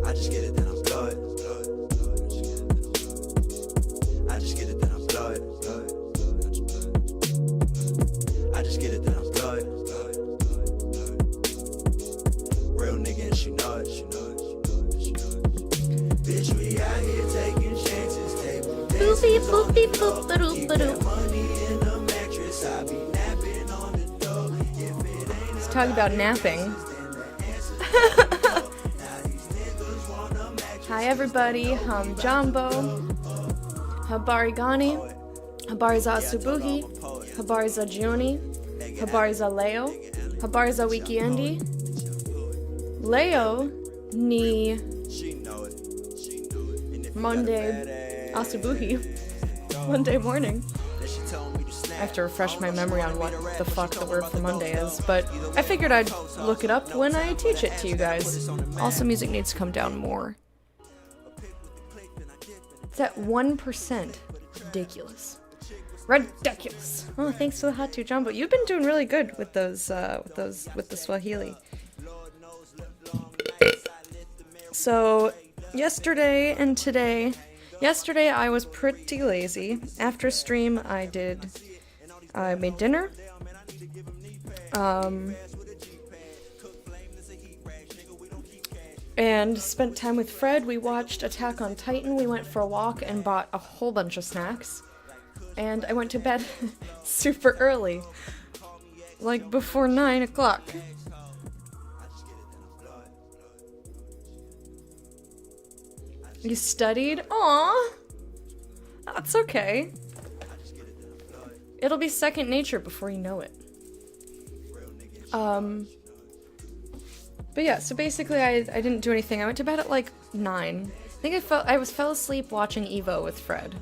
I just get it, then I blow it. I just get it, then I blow it. I just get it, then I blow it. Real nigga and she know it. Bitch, we out here taking chances. Boopy boopy boop ba doop ba doop. Let's talk about napping. Hi everybody, Jumbo, Habari Gani, Habari za Asubuhi, Habari za Jioni, Habari za Leo, Habari za Wikiendi. Leo ni Monday Asubuhi, Monday morning. I have to refresh my memory on what the fuck the word for Monday is, but I figured I'd look it up when I teach it to you guys. Also, music needs to come down more. It's at 1%. Ridiculous. Ridiculous. Oh, thanks for the hot 2 Jumbo. You've been doing really good with those, with the Swahili. So, yesterday and today. Yesterday I was pretty lazy. After stream I made dinner. And spent time with Fred. We watched Attack on Titan. We went for a walk and bought a whole bunch of snacks. And I went to bed super early. Like before 9 o'clock. You studied? Aww! That's okay. It'll be second nature before you know it. But yeah, so basically I didn't do anything. I went to bed at like 9. I think I fell asleep watching Evo with Fred.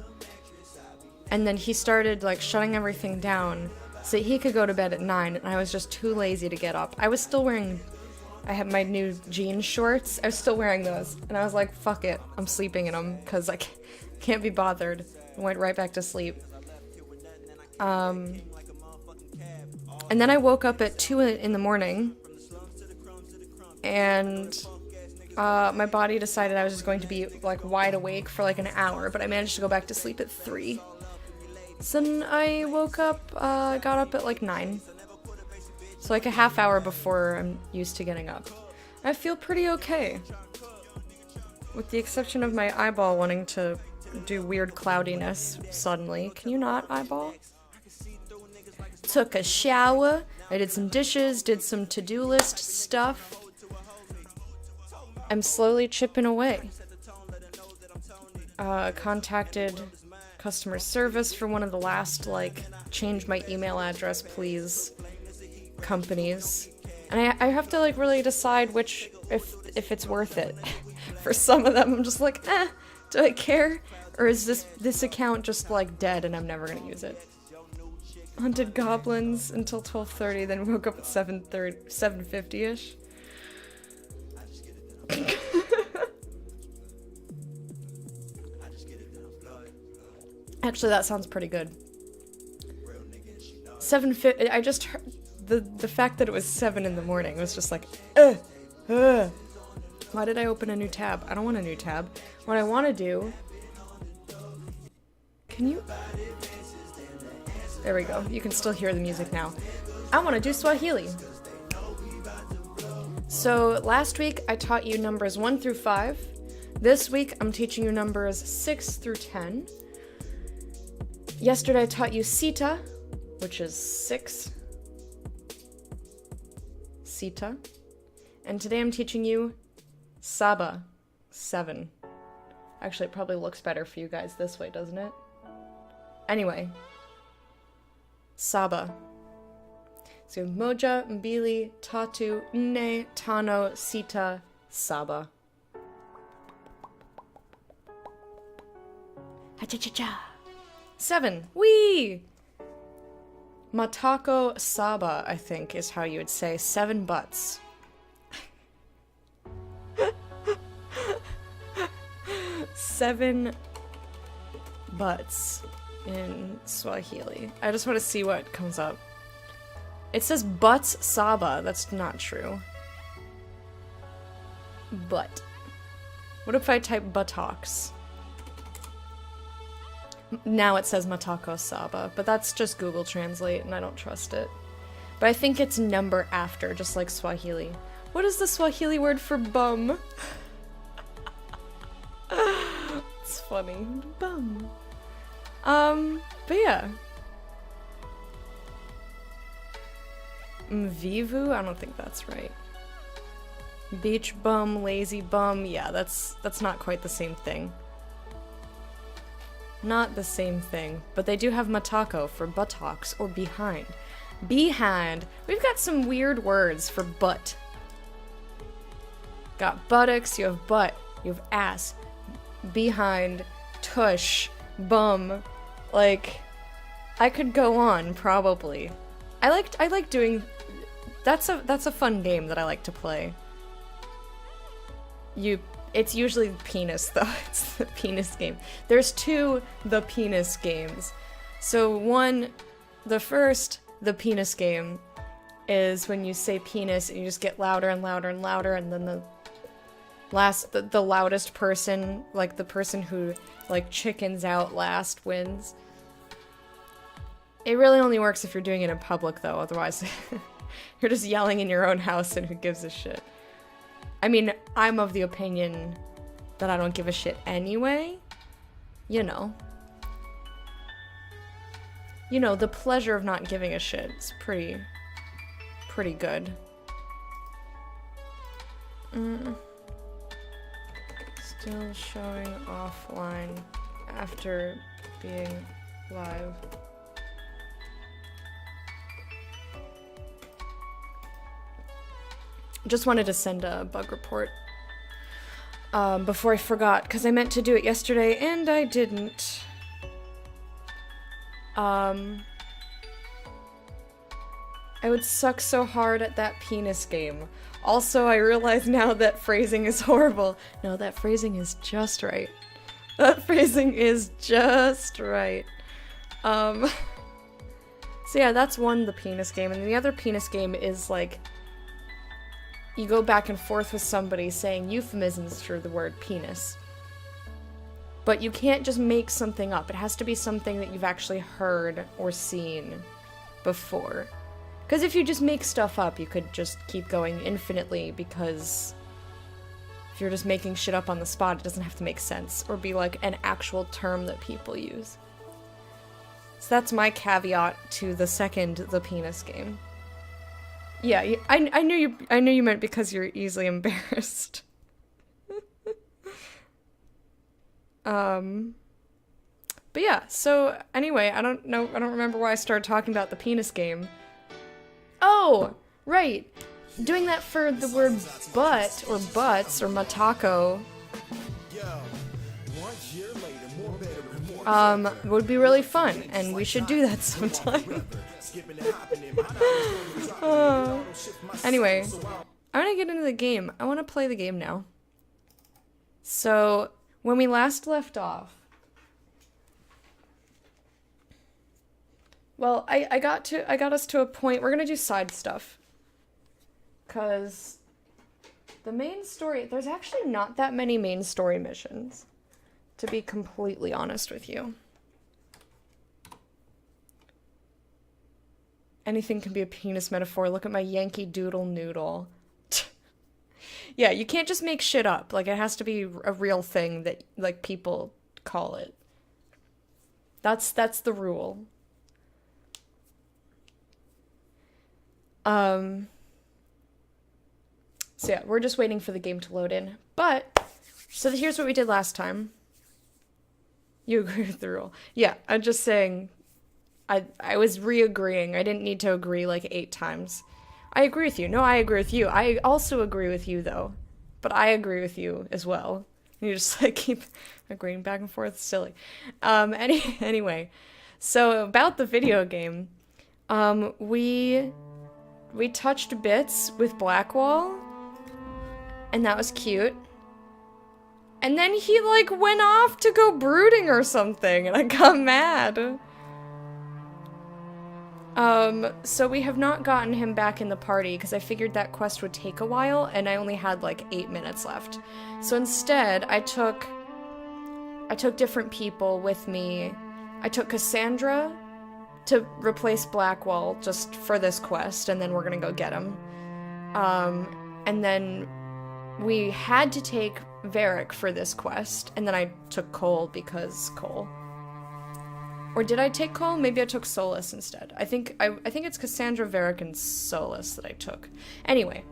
And then he started like shutting everything down so he could go to bed at 9, and I was just too lazy to get up. I was still wearing... I had my new jeans shorts. I was still wearing those. And I was like, fuck it. I'm sleeping in them because I can't be bothered. I went right back to sleep. And then I woke up at 2 in the morning. And my body decided I was just going to be like wide awake for like an hour. But I managed to go back to sleep at 3. So then I woke up, got up at like 9. So like a half hour before I'm used to getting up. I feel pretty okay. With the exception of my eyeball wanting to do weird cloudiness suddenly. Can you not, eyeball? Took a shower. I did some dishes, did some to-do list stuff. I'm slowly chipping away. Contacted customer service for one of the last, like, change my email address, please, companies. And I have to, like, really decide which, if it's worth it. For some of them, I'm just like, do I care? Or is this account just, like, dead and I'm never gonna use it? Hunted goblins until 12:30, then woke up at 7:50-ish. Actually, that sounds pretty good. 7:50. I just heard the fact that it was 7 in the morning was just like, Why did I open a new tab? I don't want a new tab. What I want to do. Can you? There we go. You can still hear the music now. I want to do Swahili. So last week I taught you numbers 1 through 5. This week I'm teaching you numbers 6 through 10. Yesterday I taught you Sita, which is 6. Sita. And today I'm teaching you Saba, 7. Actually, it probably looks better for you guys this way, doesn't it? Anyway. Saba. So Moja, Mbili, Tatu, Nne, Tano, Sita, Saba. Ha-cha-cha-cha. 7. Whee! Matako Saba, I think, is how you would say 7 butts. 7 butts in Swahili. I just want to see what comes up. It says butts Saba. That's not true. But. What if I type buttocks? Now it says Matako Saba, but that's just Google Translate and I don't trust it. But I think it's number after, just like Swahili. What is the Swahili word for bum? It's funny. Bum. But yeah. Mvivu? I don't think that's right. Beach bum, lazy bum. Yeah, that's not quite the same thing. Not the same thing. But they do have matako for buttocks or behind. Behind. We've got some weird words for butt. Got buttocks, you have butt, you have ass, behind, tush, bum. Like, I could go on, probably. I like doing... That's a fun game that I like to play. It's usually penis, though. It's the penis game. There's two the penis games. So one, the first, the penis game, is when you say penis and you just get louder and louder and louder, and then the loudest person, like the person who like chickens out last, wins. It really only works if you're doing it in public, though. Otherwise, you're just yelling in your own house and who gives a shit. I mean, I'm of the opinion that I don't give a shit anyway. You know. You know, the pleasure of not giving a shit is pretty good. Still showing offline after being live. Just wanted to send a bug report before I forgot, because I meant to do it yesterday and I didn't. I would suck so hard at that penis game. Also, I realize now that phrasing is horrible. No, that phrasing is just right. That phrasing is just right. So yeah, that's one, the penis game, and the other penis game is like, you go back and forth with somebody saying euphemisms for the word penis. But you can't just make something up. It has to be something that you've actually heard or seen before. Because if you just make stuff up, you could just keep going infinitely, because if you're just making shit up on the spot, it doesn't have to make sense or be like an actual term that people use. So that's my caveat to the second, the penis game. Yeah, I knew you meant because you're easily embarrassed. But yeah, so anyway, I don't remember why I started talking about the penis game. Oh, right. Doing that for the word butt or butts or matako would be really fun, and we should do that sometime. Anyway, I want to get into the game. I want to play the game now. So, when we last left off, well, I got us to a point. We're gonna do side stuff, cause the main story, there's actually not that many main story missions, to be completely honest with you. Anything can be a penis metaphor. Look at my Yankee Doodle Noodle. Yeah, you can't just make shit up. Like, it has to be a real thing that, like, people call it. That's the rule. So yeah, we're just waiting for the game to load in. But, so here's what we did last time. You agree with the rule. Yeah, I'm just saying, I was re-agreeing. I didn't need to agree like 8 times. I agree with you. No, I agree with you. I also agree with you, though. But I agree with you as well. You just like keep agreeing back and forth. It's silly. Anyway, so about the video game, we touched bits with Blackwall, and that was cute. And then he like went off to go brooding or something, and I got mad. So we have not gotten him back in the party because I figured that quest would take a while and I only had like 8 minutes left. So instead, I took different people with me. I took Cassandra to replace Blackwall just for this quest, and then we're gonna go get him. And then we had to take Varric for this quest, and then I took Cole because Cole. Or did I take Cole? Maybe I took Solus instead. I think it's Cassandra, Varric, and Solus that I took. Anyway.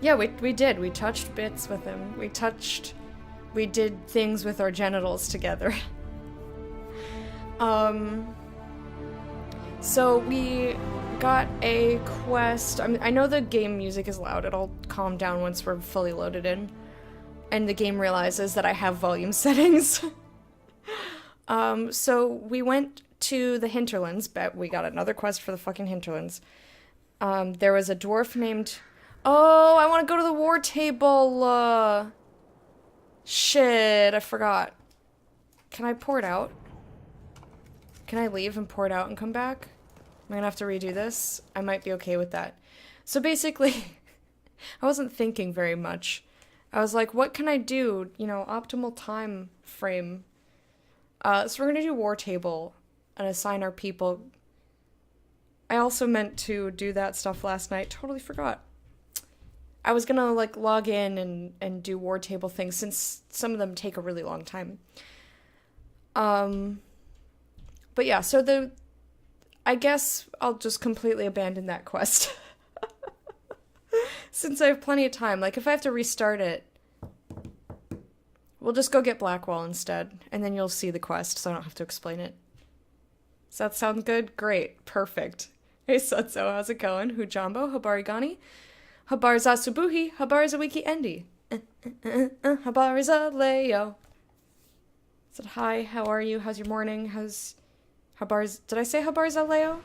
Yeah, we did. We touched bits with him. We did things with our genitals together. So we got a quest. I know the game music is loud. It'll calm down once we're fully loaded in. And the game realizes that I have volume settings. So we went to the hinterlands, but we got another quest for the fucking hinterlands. There was a dwarf named... Oh, I want to go to the war table! Shit, I forgot. Can I pour it out? Can I leave and pour it out and come back? I'm gonna have to redo this. I might be okay with that. So basically, I wasn't thinking very much. I was like, what can I do? You know, optimal time frame. So we're gonna do war table and assign our people. I also meant to do that stuff last night. Totally forgot. I was gonna like log in and do war table things since some of them take a really long time. But yeah, so I guess I'll just completely abandon that quest. Since I have plenty of time. Like if I have to restart it, we'll just go get Blackwall instead, and then you'll see the quest, so I don't have to explain it. Does that sound good? Great. Perfect. Hey Sutso, how's it going? Hujambo, Habarigani? Habarza Subuhi, Habarza Wiki Endi. Habarza Leo. Said hi, how are you? How's your morning? How's Habarz? Did I say Habarza Leo?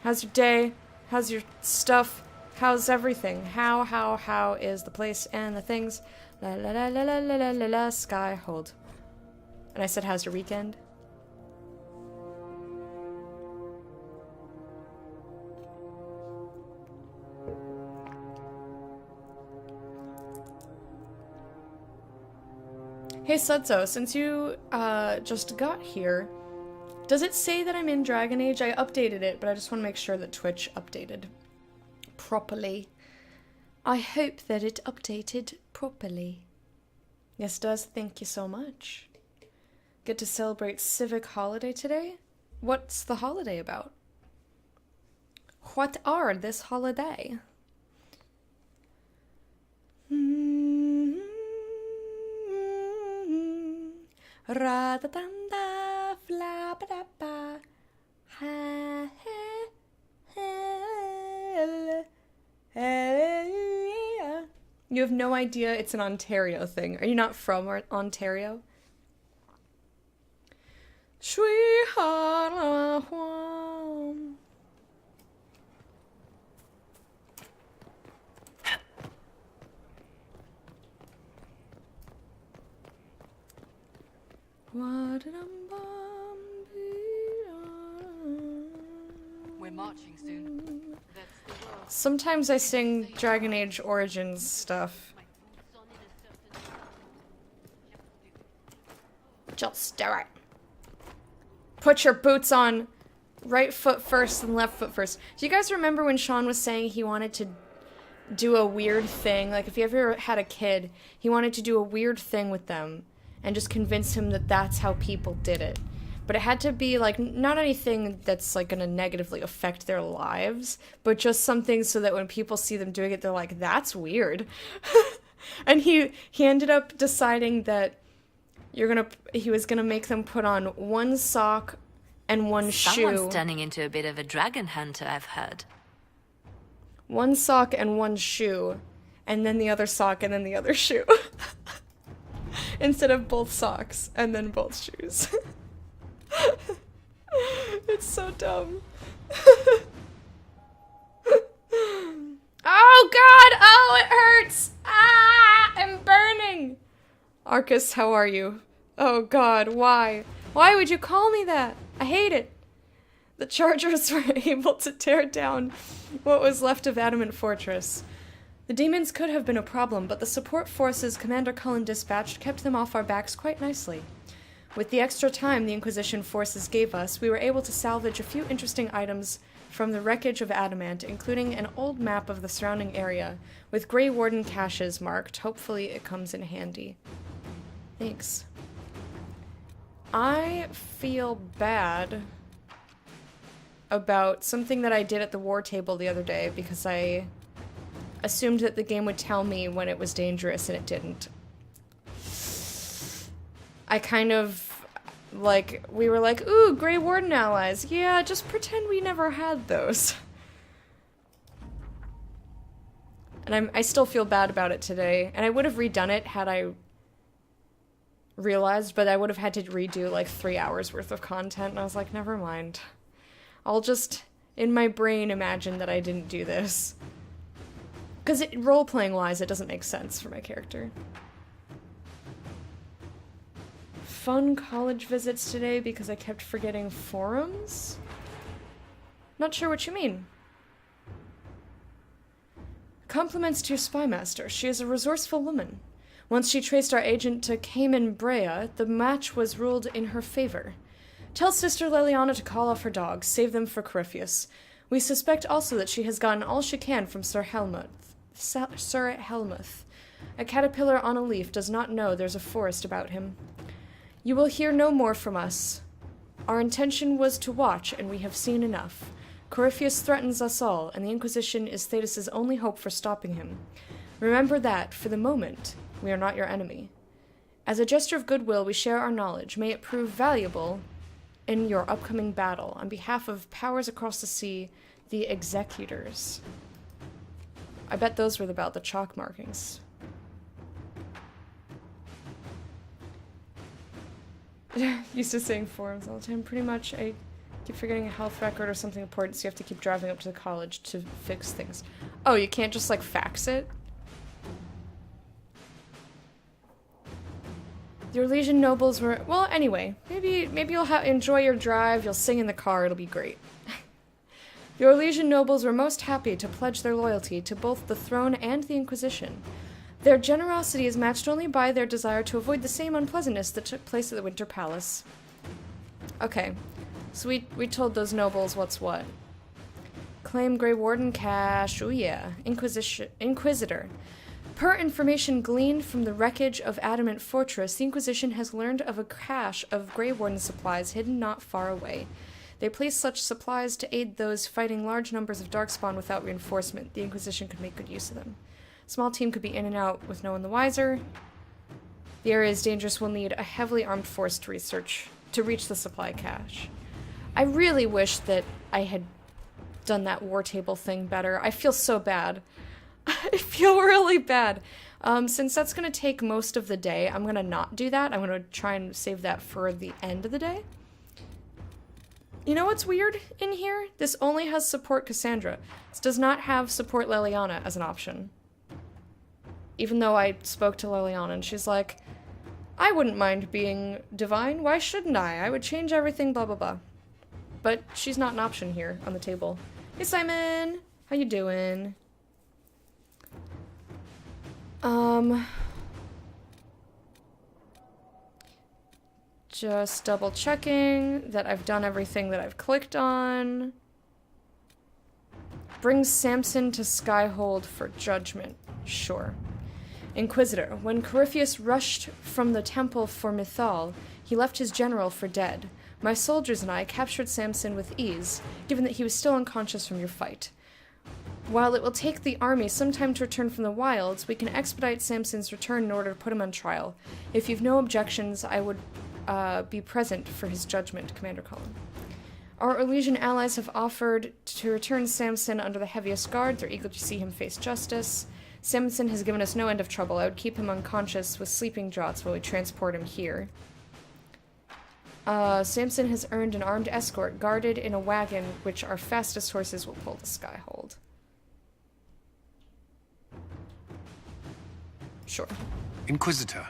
How's your day? How's your stuff? How's everything? How is the place and the things? La la la la la la la la sky hold. And I said, how's your weekend? Hey Sutso, since you just got here, does it say that I'm in Dragon Age? I updated it, but I just want to make sure that Twitch updated properly. I hope that it updated properly. Yes, it does. Thank you so much. Get to celebrate civic holiday today? What's the holiday about? What are this holiday? Ra-da-dum-da, fla-ba-da-ba, You have no idea it's an Ontario thing. Are you not from Ontario? We're marching soon. That's the world. Sometimes I sing Dragon Age Origins stuff. Just do it. Put your boots on. Right foot first and left foot first. Do you guys remember when Sean was saying he wanted to do a weird thing? Like if he ever had a kid, he wanted to do a weird thing with them and just convince him that that's how people did it. But it had to be, like, not anything that's, like, gonna negatively affect their lives, but just something so that when people see them doing it, they're like, that's weird. And he ended up deciding that he was gonna make them put on one sock and one shoe. Someone's turning into a bit of a dragon hunter, I've heard. One sock and one shoe, and then the other sock and then the other shoe. Instead of both socks and then both shoes. It's so dumb. Oh god! Oh, it hurts! Ah! I'm burning! Arcus, how are you? Oh god, why? Why would you call me that? I hate it. The Chargers were able to tear down what was left of Adamant Fortress. The demons could have been a problem, but the support forces Commander Cullen dispatched kept them off our backs quite nicely. With the extra time the Inquisition forces gave us, we were able to salvage a few interesting items from the wreckage of Adamant, including an old map of the surrounding area, with Grey Warden caches marked. Hopefully it comes in handy. Thanks. I feel bad about something that I did at the war table the other day because I assumed that the game would tell me when it was dangerous and it didn't. I kind of, like, we were like, ooh, Grey Warden allies. Yeah, just pretend we never had those. And I still feel bad about it today. And I would have redone it had I realized, but I would have had to redo, like, 3 hours worth of content. And I was like, never mind. I'll just, in my brain, imagine that I didn't do this. Because role-playing wise, it doesn't make sense for my character. Fun college visits today because I kept forgetting forums? Not sure what you mean. Compliments to your spymaster. She is a resourceful woman. Once she traced our agent to Cayman Brea, the match was ruled in her favor. Tell Sister Leliana to call off her dogs, save them for Corypheus. We suspect also that she has gotten all she can from Sir Helmuth. Sir Helmuth. A caterpillar on a leaf does not know there's a forest about him. You will hear no more from us. Our intention was to watch, and we have seen enough. Corypheus threatens us all, and the Inquisition is Thetis' only hope for stopping him. Remember that, for the moment, we are not your enemy. As a gesture of goodwill, we share our knowledge. May it prove valuable in your upcoming battle. On behalf of powers across the sea, the Executors. I bet those were about the chalk markings. Used to saying forums all the time. Pretty much, I keep forgetting a health record or something important, so you have to keep driving up to the college to fix things. Oh, you can't just, like, fax it? Your Legion nobles were... Well, anyway, maybe you'll enjoy your drive, you'll sing in the car, it'll be great. Your Legion nobles were most happy to pledge their loyalty to both the throne and the Inquisition. Their generosity is matched only by their desire to avoid the same unpleasantness that took place at the Winter Palace. Okay, so we told those nobles what's what. Claim Grey Warden cache, oh yeah, Inquisitor. Per information gleaned from the wreckage of Adamant Fortress, the Inquisition has learned of a cache of Grey Warden supplies hidden not far away. They place such supplies to aid those fighting large numbers of Darkspawn without reinforcement. The Inquisition could make good use of them. Small team could be in and out with no one the wiser. The area is dangerous. We'll need a heavily armed force to reach the supply cache. I really wish that I had done that war table thing better. I feel so bad. I feel really bad. Since that's going to take most of the day, I'm going to not do that. I'm going to try and save that for the end of the day. You know what's weird in here? This only has support Cassandra. This does not have support Leliana as an option. Even though I spoke to Leliana and she's like, I wouldn't mind being divine. Why shouldn't I? I would change everything, blah, blah, blah. But she's not an option here on the table. Hey, Simon! How you doing? Just double checking that I've done everything that I've clicked on. Bring Samson to Skyhold for judgment. Sure. Inquisitor. When Corypheus rushed from the temple for Mythal, he left his general for dead. My soldiers and I captured Samson with ease, given that he was still unconscious from your fight. While it will take the army some time to return from the wilds, we can expedite Samson's return in order to put him on trial. If you've no objections, I would be present for his judgment, Commander Cullen. Our Elysian allies have offered to return Samson under the heaviest guard. They're eager to see him face justice. Samson has given us no end of trouble. I would keep him unconscious with sleeping draughts while we transport him here. Samson has earned an armed escort guarded in a wagon which our fastest horses will pull to Skyhold. Sure. Inquisitor.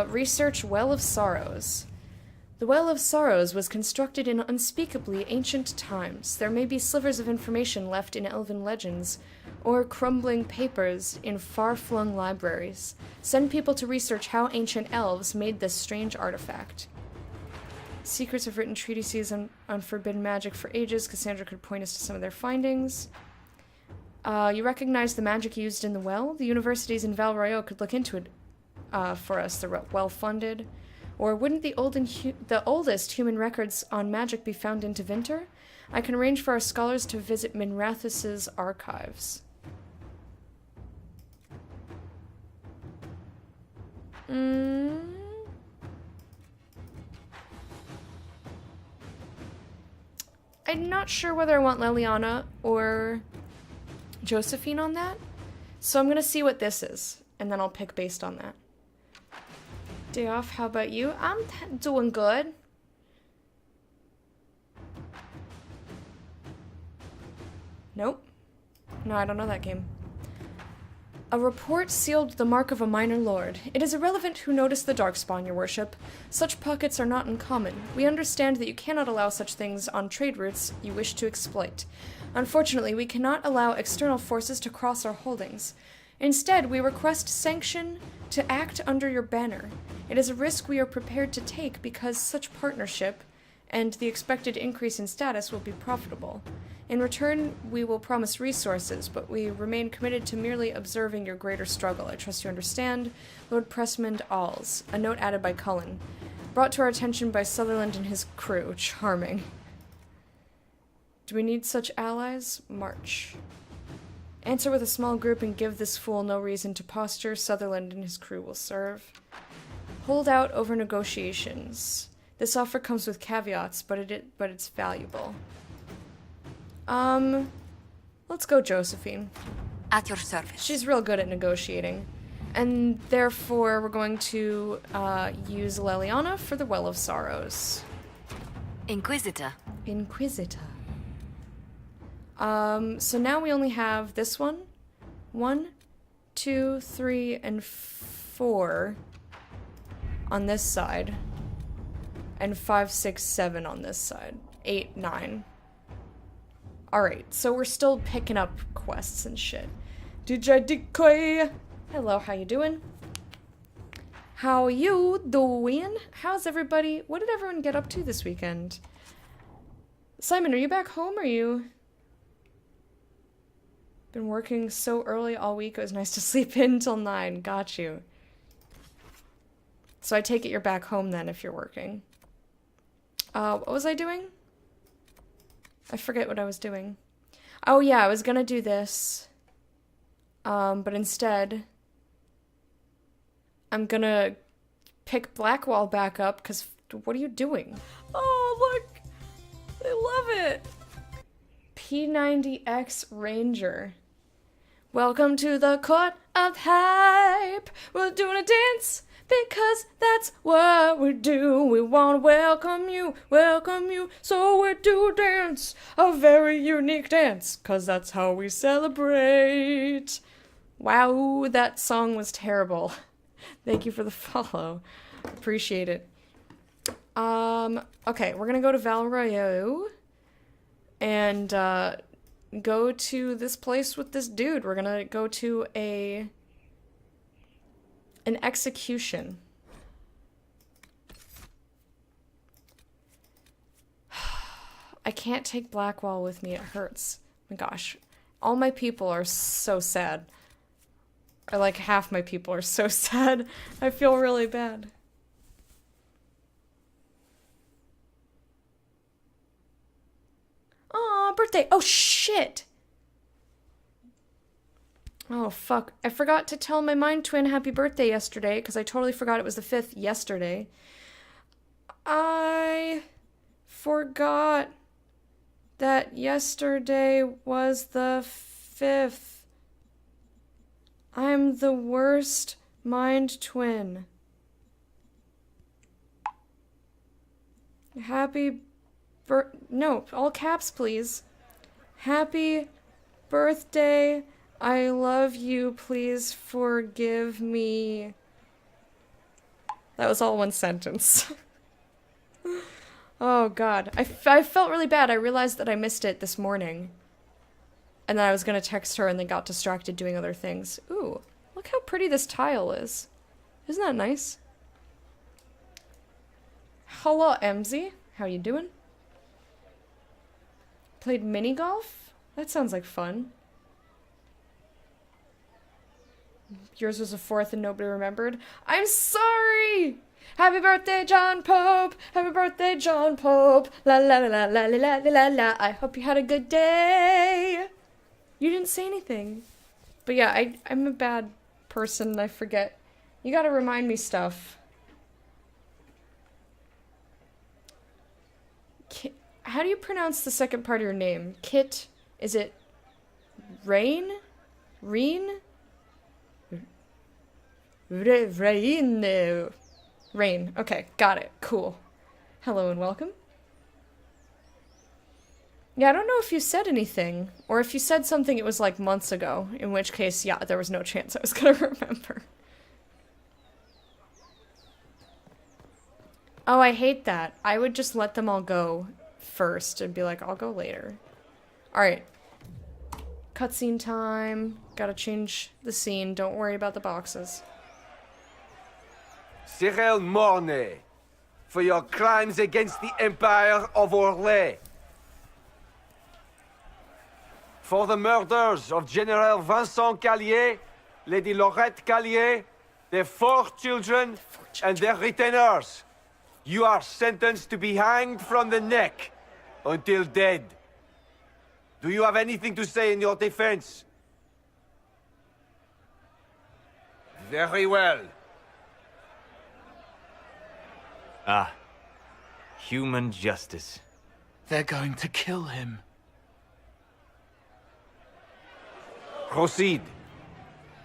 Research Well of Sorrows. The Well of Sorrows was constructed in unspeakably ancient times. There may be slivers of information left in elven legends, or crumbling papers in far-flung libraries. Send people to research how ancient elves made this strange artifact. Secrets of written treatises on forbidden magic for ages. Cassandra could point us to some of their findings. You recognize the magic used in the well? The universities in Val Royeaux could look into it for us. They're well-funded. Or wouldn't the oldest human records on magic be found in Tevinter? I can arrange for our scholars to visit Minrathus's archives. I'm not sure whether I want Leliana or Josephine on that. So I'm gonna see what this is, and then I'll pick based on that. Day off, how about you? I'm doing good. Nope. No, I don't know that game. A report sealed the mark of a minor lord. It is irrelevant who noticed the darkspawn, your worship. Such pockets are not uncommon. We understand that you cannot allow such things on trade routes you wish to exploit. Unfortunately, we cannot allow external forces to cross our holdings. Instead, we request sanction to act under your banner. It is a risk we are prepared to take because such partnership and the expected increase in status will be profitable. In return, we will promise resources, but we remain committed to merely observing your greater struggle. I trust you understand. Lord Pressmond Alls. A note added by Cullen. Brought to our attention by Sutherland and his crew. Charming. Do we need such allies? March. Answer with a small group and give this fool no reason to posture. Sutherland and his crew will serve. Hold out over negotiations. This offer comes with caveats, but it's valuable. Let's go Josephine. At your service. She's real good at negotiating. And therefore, we're going to use Leliana for the Well of Sorrows. Inquisitor. Inquisitor. So now we only have this one. 1, 2, 3, and 4 on this side. And 5, 6, 7 on this side. 8, 9. Alright, so we're still picking up quests and shit. DJ Decoy! Hello, how you doing? How you doing? How's everybody? What did everyone get up to this weekend? Simon, are you back home, or you... Been working so early all week, it was nice to sleep in till 9. Got you. So I take it you're back home then if you're working. What was I doing? I forget what I was doing. Oh yeah, I was gonna do this. But instead... I'm gonna pick Blackwall back up, because what are you doing? Oh, look! I love it! P90X Ranger. Welcome to the court of hype. We're doing a dance because that's what we do. We want to welcome you, so we do dance. A very unique dance, because that's how we celebrate. Wow, that song was terrible. Thank you for the follow. Appreciate it. Okay, we're gonna go to Val Royeaux and go to this place with this dude. We're gonna go to an execution. I can't take Blackwall with me, it hurts. Oh my gosh. All my people are so sad. Or like half my people are so sad. I feel really bad. Aw, birthday. Oh, shit. Oh, fuck. I forgot to tell my mind twin happy birthday yesterday, because I totally forgot it was the 5th yesterday. I forgot that yesterday was the 5th. I'm the worst mind twin. No, all caps, please. Happy birthday. I love you. Please forgive me. That was all one sentence. Oh god. I felt really bad. I realized that I missed it this morning. And then I was gonna text her and then got distracted doing other things. Ooh, look how pretty this tile is. Isn't that nice? Hello, MZ. How you doing? Played mini golf? That sounds like fun. Yours was a 4th and nobody remembered. I'm sorry! Happy birthday, John Pope! Happy birthday, John Pope! La la la la la la la la la. I hope you had a good day! You didn't say anything. But yeah, I'm a bad person. I forget. You gotta remind me stuff. How do you pronounce the second part of your name? Kit? Is it Rain? Reen? Rain. Rain. Okay, got it. Cool. Hello and welcome. Yeah, I don't know if you said anything, or if you said something it was like months ago, in which case, yeah, there was no chance I was gonna remember. Oh, I hate that. I would just let them all go first and be like, I'll go later. Alright. Cutscene time. Gotta change the scene. Don't worry about the boxes. Cyril Mornay, for your crimes against the Empire of Orlais. For the murders of General Vincent Callier, Lady Laurette Callier, their 4 children, and their retainers. You are sentenced to be hanged from the neck until dead. Do you have anything to say in your defense? Very well. Ah. Human justice. They're going to kill him. Proceed.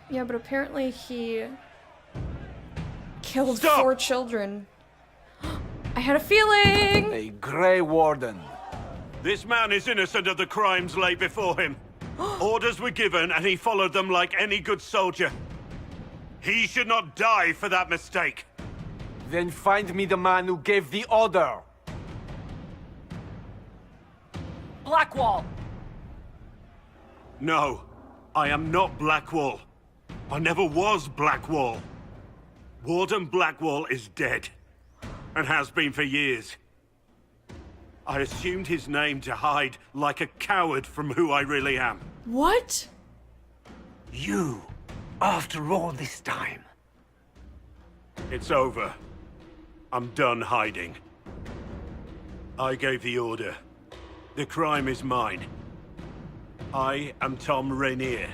Yeah, but apparently he killed Stop! 4 children. I had a feeling! A Grey Warden. This man is innocent of the crimes laid before him. Orders were given and he followed them like any good soldier. He should not die for that mistake. Then find me the man who gave the order. Blackwall! No, I am not Blackwall. I never was Blackwall. Warden Blackwall is dead, and has been for years. I assumed his name to hide like a coward from who I really am. What? You, after all this time. It's over. I'm done hiding. I gave the order. The crime is mine. I am Tom Rainier.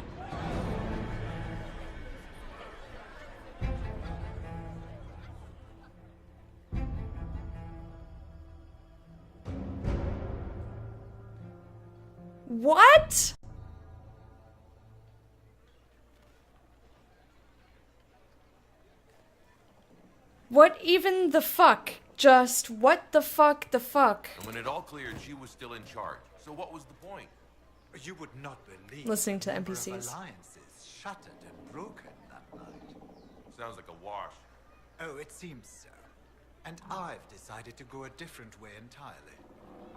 What? What even the fuck? Just what the fuck the fuck? And when it all cleared, she was still in charge. So what was the point? You would not believe Listening to the number of NPCs. alliances shattered and broken that night. Sounds like a wash. Oh, it seems so. And I've decided to go a different way entirely.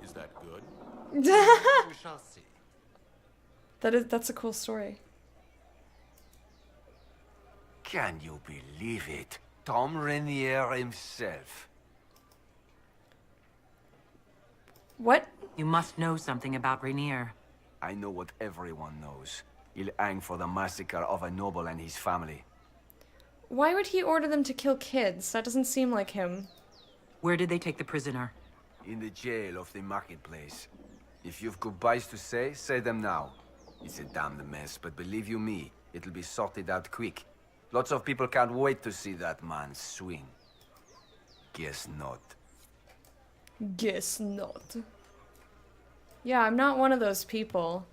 Is that good? We shall see. That's a cool story. Can you believe it? Tom Rainier himself. What? You must know something about Rainier. I know what everyone knows. He'll hang for the massacre of a noble and his family. Why would he order them to kill kids? That doesn't seem like him. Where did they take the prisoner? In the jail of the marketplace. If you've goodbyes to say them now. It's a damned mess, but believe you me, it'll be sorted out quick. Lots of people can't wait to see that man swing. Guess not. Guess not. Yeah, I'm not one of those people.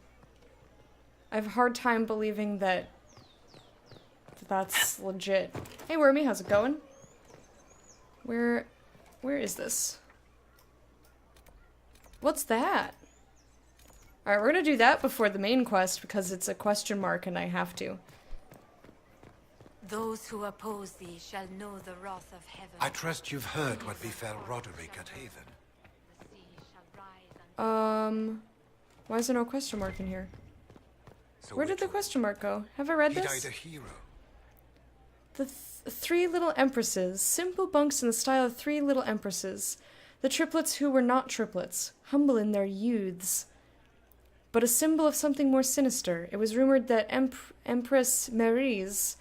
I have a hard time believing that that's legit. Hey, Wormy, how's it going? Where is this? What's that? Alright, we're gonna do that before the main quest because it's a question mark and I have to. Those who oppose thee shall know the wrath of heaven. I trust you've heard what befell Roderick at Haven. The sea shall rise and Why is there no question mark in here? So Where did the question mark go? Have I read He this? died a hero. The three little empresses, simple bunks in the style of three little empresses. The triplets who were not triplets, humble in their youths, but a symbol of something more sinister. It was rumored that Empress Maryse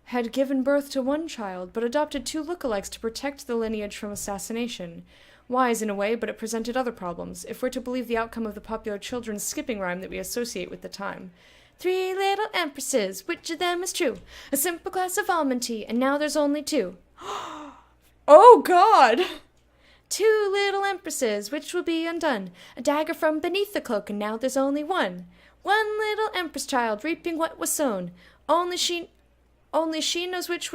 had given birth to one child, but adopted two lookalikes to protect the lineage from assassination. Wise in a way, but it presented other problems, if we're to believe the outcome of the popular children's skipping rhyme that we associate with the time. Three little empresses, which of them is true? A simple glass of almond tea, and now there's only two. Oh, God! Two little empresses, which will be undone? A dagger from beneath the cloak, and now there's only one. One little empress child, reaping what was sown. Only she knows which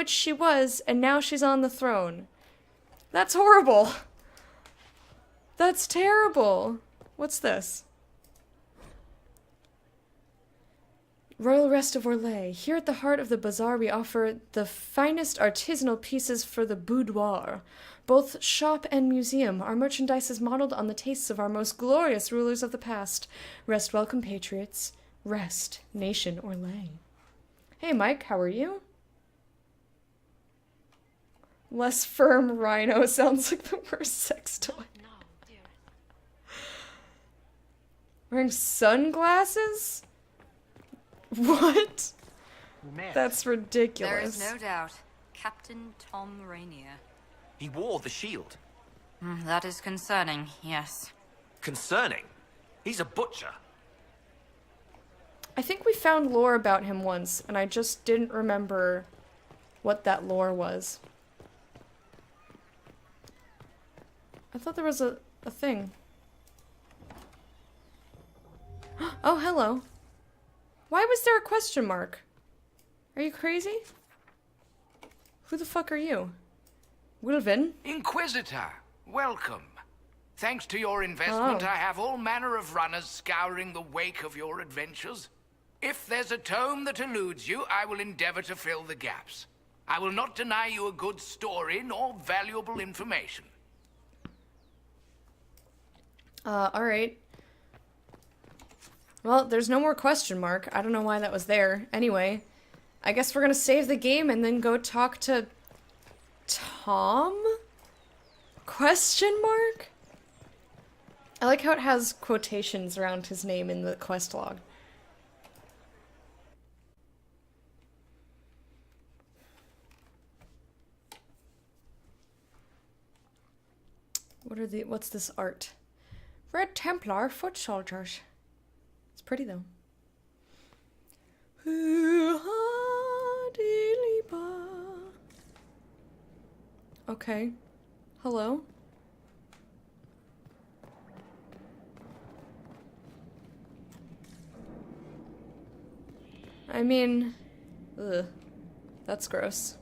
she was, and now she's on the throne. That's horrible. That's terrible. What's this? Royal Rest of Orlais. Here at the heart of the bazaar we offer the finest artisanal pieces for the boudoir. Both shop and museum, our merchandise is modeled on the tastes of our most glorious rulers of the past. Rest well, compatriots. Rest, nation Orlais. Hey, Mike, how are you? Less firm rhino sounds like the worst sex toy. no, dearest. Wearing sunglasses? What? That's There ridiculous. is no doubt. Captain Tom Rainier. He wore the shield. That is concerning, yes. Concerning? He's a butcher. I think we found lore about him once, and I just didn't remember what that lore was. I thought there was a thing. Oh, hello. Why was there a question mark? Are you crazy? Who the fuck are you? Wilvin? Inquisitor, welcome. Thanks to your investment, Oh. I have all manner of runners scouring the wake of your adventures. If there's a tome that eludes you, I will endeavor to fill the gaps. I will not deny you a good story nor valuable information. Alright. Well, there's no more question mark. I don't know why that was there. Anyway, I guess we're gonna save the game and then go talk to Tom? Question mark? I like how it has quotations around his name in the quest log. What's this art? Red Templar foot soldiers. It's pretty though. Okay. Hello? I mean, ugh. That's gross.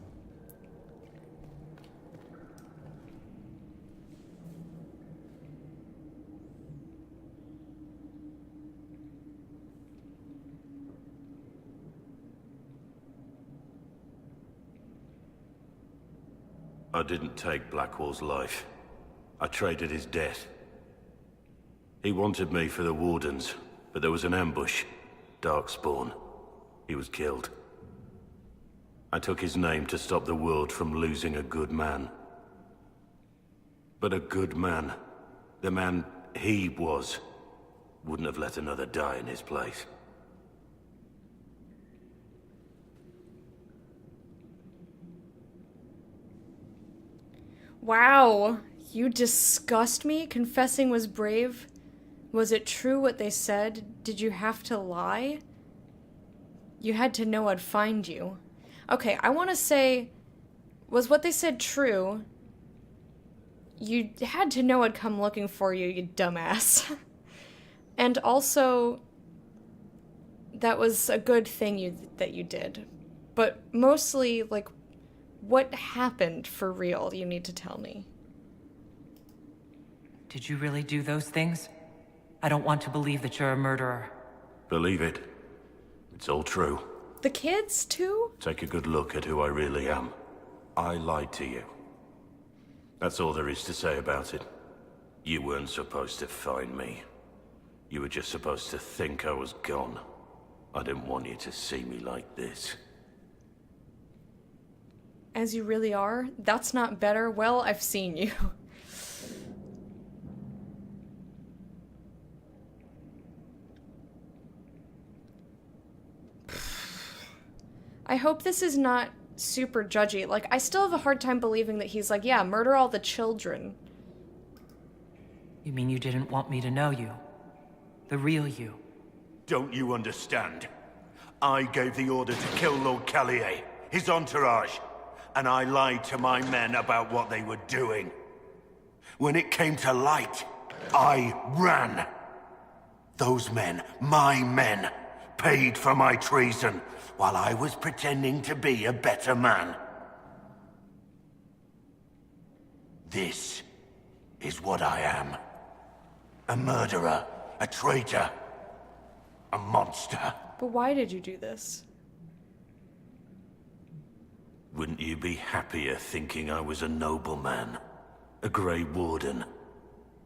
I didn't take Blackwall's life. I traded his death. He wanted me for the Wardens, but there was an ambush. Darkspawn. He was killed. I took his name to stop the world from losing a good man. But a good man, the man he was, wouldn't have let another die in his place. Wow, you disgust me. Confessing was brave. Was it true what they said? Did you have to lie? You had to know I'd find you. Okay, I want to say, was what they said true? You had to know I'd come looking for you, you dumbass. And also, that was a good thing that you did. But mostly, like, what happened for real, you need to tell me. Did you really do those things? I don't want to believe that you're a murderer. Believe it. It's all true. The kids, too? Take a good look at who I really am. I lied to you. That's all there is to say about it. You weren't supposed to find me. You were just supposed to think I was gone. I didn't want you to see me like this. As you really are? That's not better. Well, I've seen you. I hope this is not super judgy. Like, I still have a hard time believing that he's like, yeah, murder all the children. You mean you didn't want me to know you? The real you? Don't you understand? I gave the order to kill Lord Callier, his entourage, and I lied to my men about what they were doing. When it came to light, I ran. Those men, my men, paid for my treason, while I was pretending to be a better man. This is what I am. A murderer, a traitor, a monster. But why did you do this? Wouldn't you be happier thinking I was a nobleman? A Grey Warden?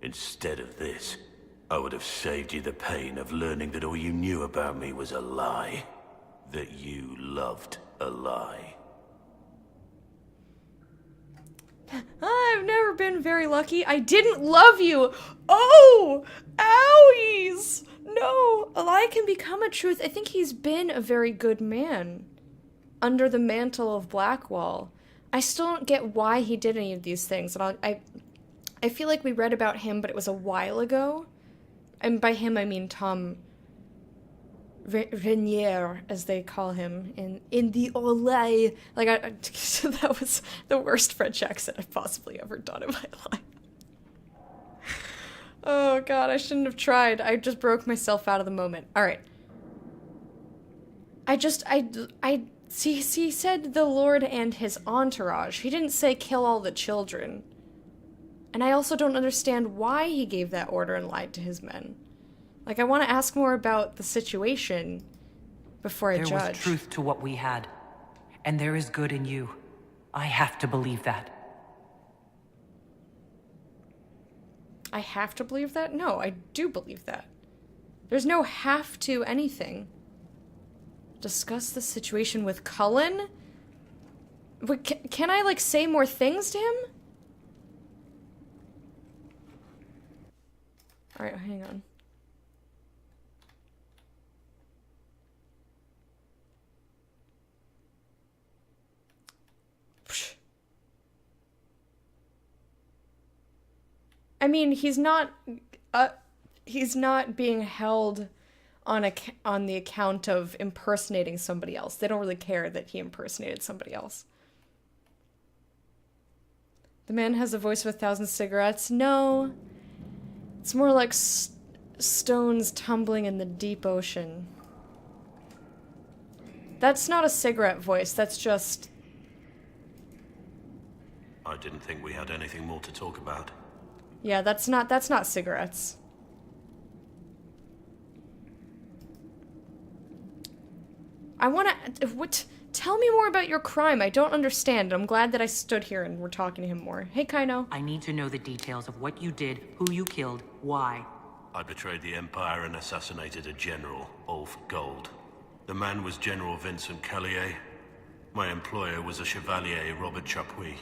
Instead of this, I would have saved you the pain of learning that all you knew about me was a lie. That you loved a lie. I've never been very lucky. I didn't love you. Oh, owies. No, a lie can become a truth. I think he's been a very good man under the mantle of Blackwall. I still don't get why he did any of these things. And I feel like we read about him, but it was a while ago. And by him, I mean Tom Rainier, as they call him in the Olay. Like, that was the worst French accent I've possibly ever done in my life. Oh god, I shouldn't have tried. I just broke myself out of the moment. Alright. See, he said the Lord and his entourage. He didn't say kill all the children. And I also don't understand why he gave that order and lied to his men. Like, I want to ask more about the situation before I judge. There was truth to what we had. And there is good in you. I have to believe that. I have to believe that? No, I do believe that. There's no have to anything. Discuss the situation with Cullen? But can I, like, say more things to him? Alright, hang on. I mean, he's not being held on the account of impersonating somebody else. They don't really care that he impersonated somebody else. The man has a voice of 1,000 cigarettes. No. It's more like stones tumbling in the deep ocean. That's not a cigarette voice, that's just... I didn't think we had anything more to talk about. Yeah, that's not cigarettes. I wanna... Tell me more about your crime. I don't understand. I'm glad that I stood here and we're talking to him more. Hey, Kaino. I need to know the details of what you did, who you killed, why. I betrayed the Empire and assassinated a general, Ulf Gold. The man was General Vincent Callier. My employer was a Chevalier, Robert Chapuis.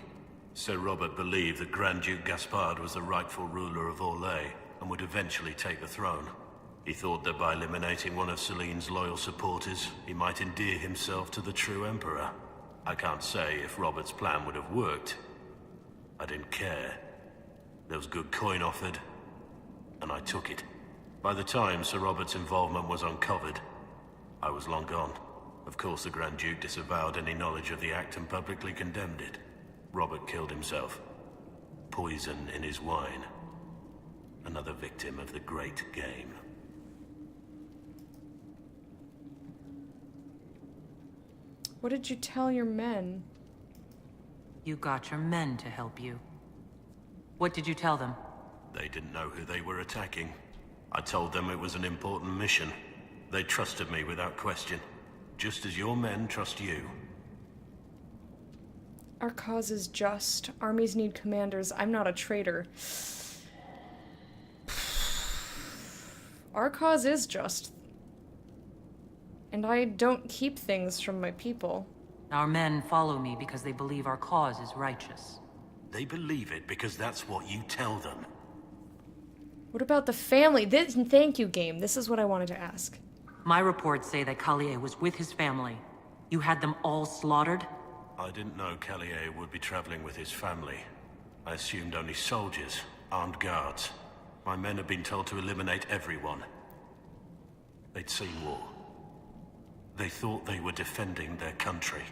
Sir Robert believed that Grand Duke Gaspard was the rightful ruler of Orlais and would eventually take the throne. He thought that by eliminating one of Celine's loyal supporters, he might endear himself to the true Emperor. I can't say if Robert's plan would have worked. I didn't care. There was good coin offered, and I took it. By the time Sir Robert's involvement was uncovered, I was long gone. Of course, the Grand Duke disavowed any knowledge of the act and publicly condemned it. Robert killed himself. Poison in his wine. Another victim of the great game. What did you tell your men? You got your men to help you. What did you tell them? They didn't know who they were attacking. I told them it was an important mission. They trusted me without question. just as your men trust you. Our cause is just. Armies need commanders. I'm not a traitor. Our cause is just. And I don't keep things from my people. Our men follow me because they believe our cause is righteous. They believe it because that's what you tell them. What about the family? Thank you, game. This is what I wanted to ask. My reports say that Collier was with his family. You had them all slaughtered? I didn't know Collier would be traveling with his family. I assumed only soldiers, armed guards. My men had been told to eliminate everyone. They'd seen war. They thought they were defending their country.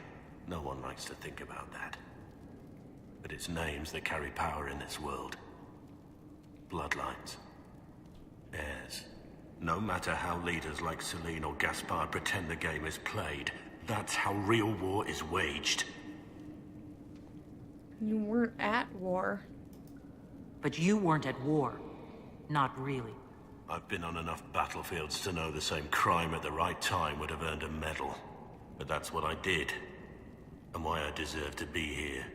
No one likes to think about that. But it's names that carry power in this world. Bloodlines. Heirs. No matter how leaders like Celine or Gaspard pretend the game is played, that's how real war is waged. You weren't at war. But you weren't at war. Not really. I've been on enough battlefields to know the same crime at the right time would have earned a medal. But that's what I did. And why I deserve to be here.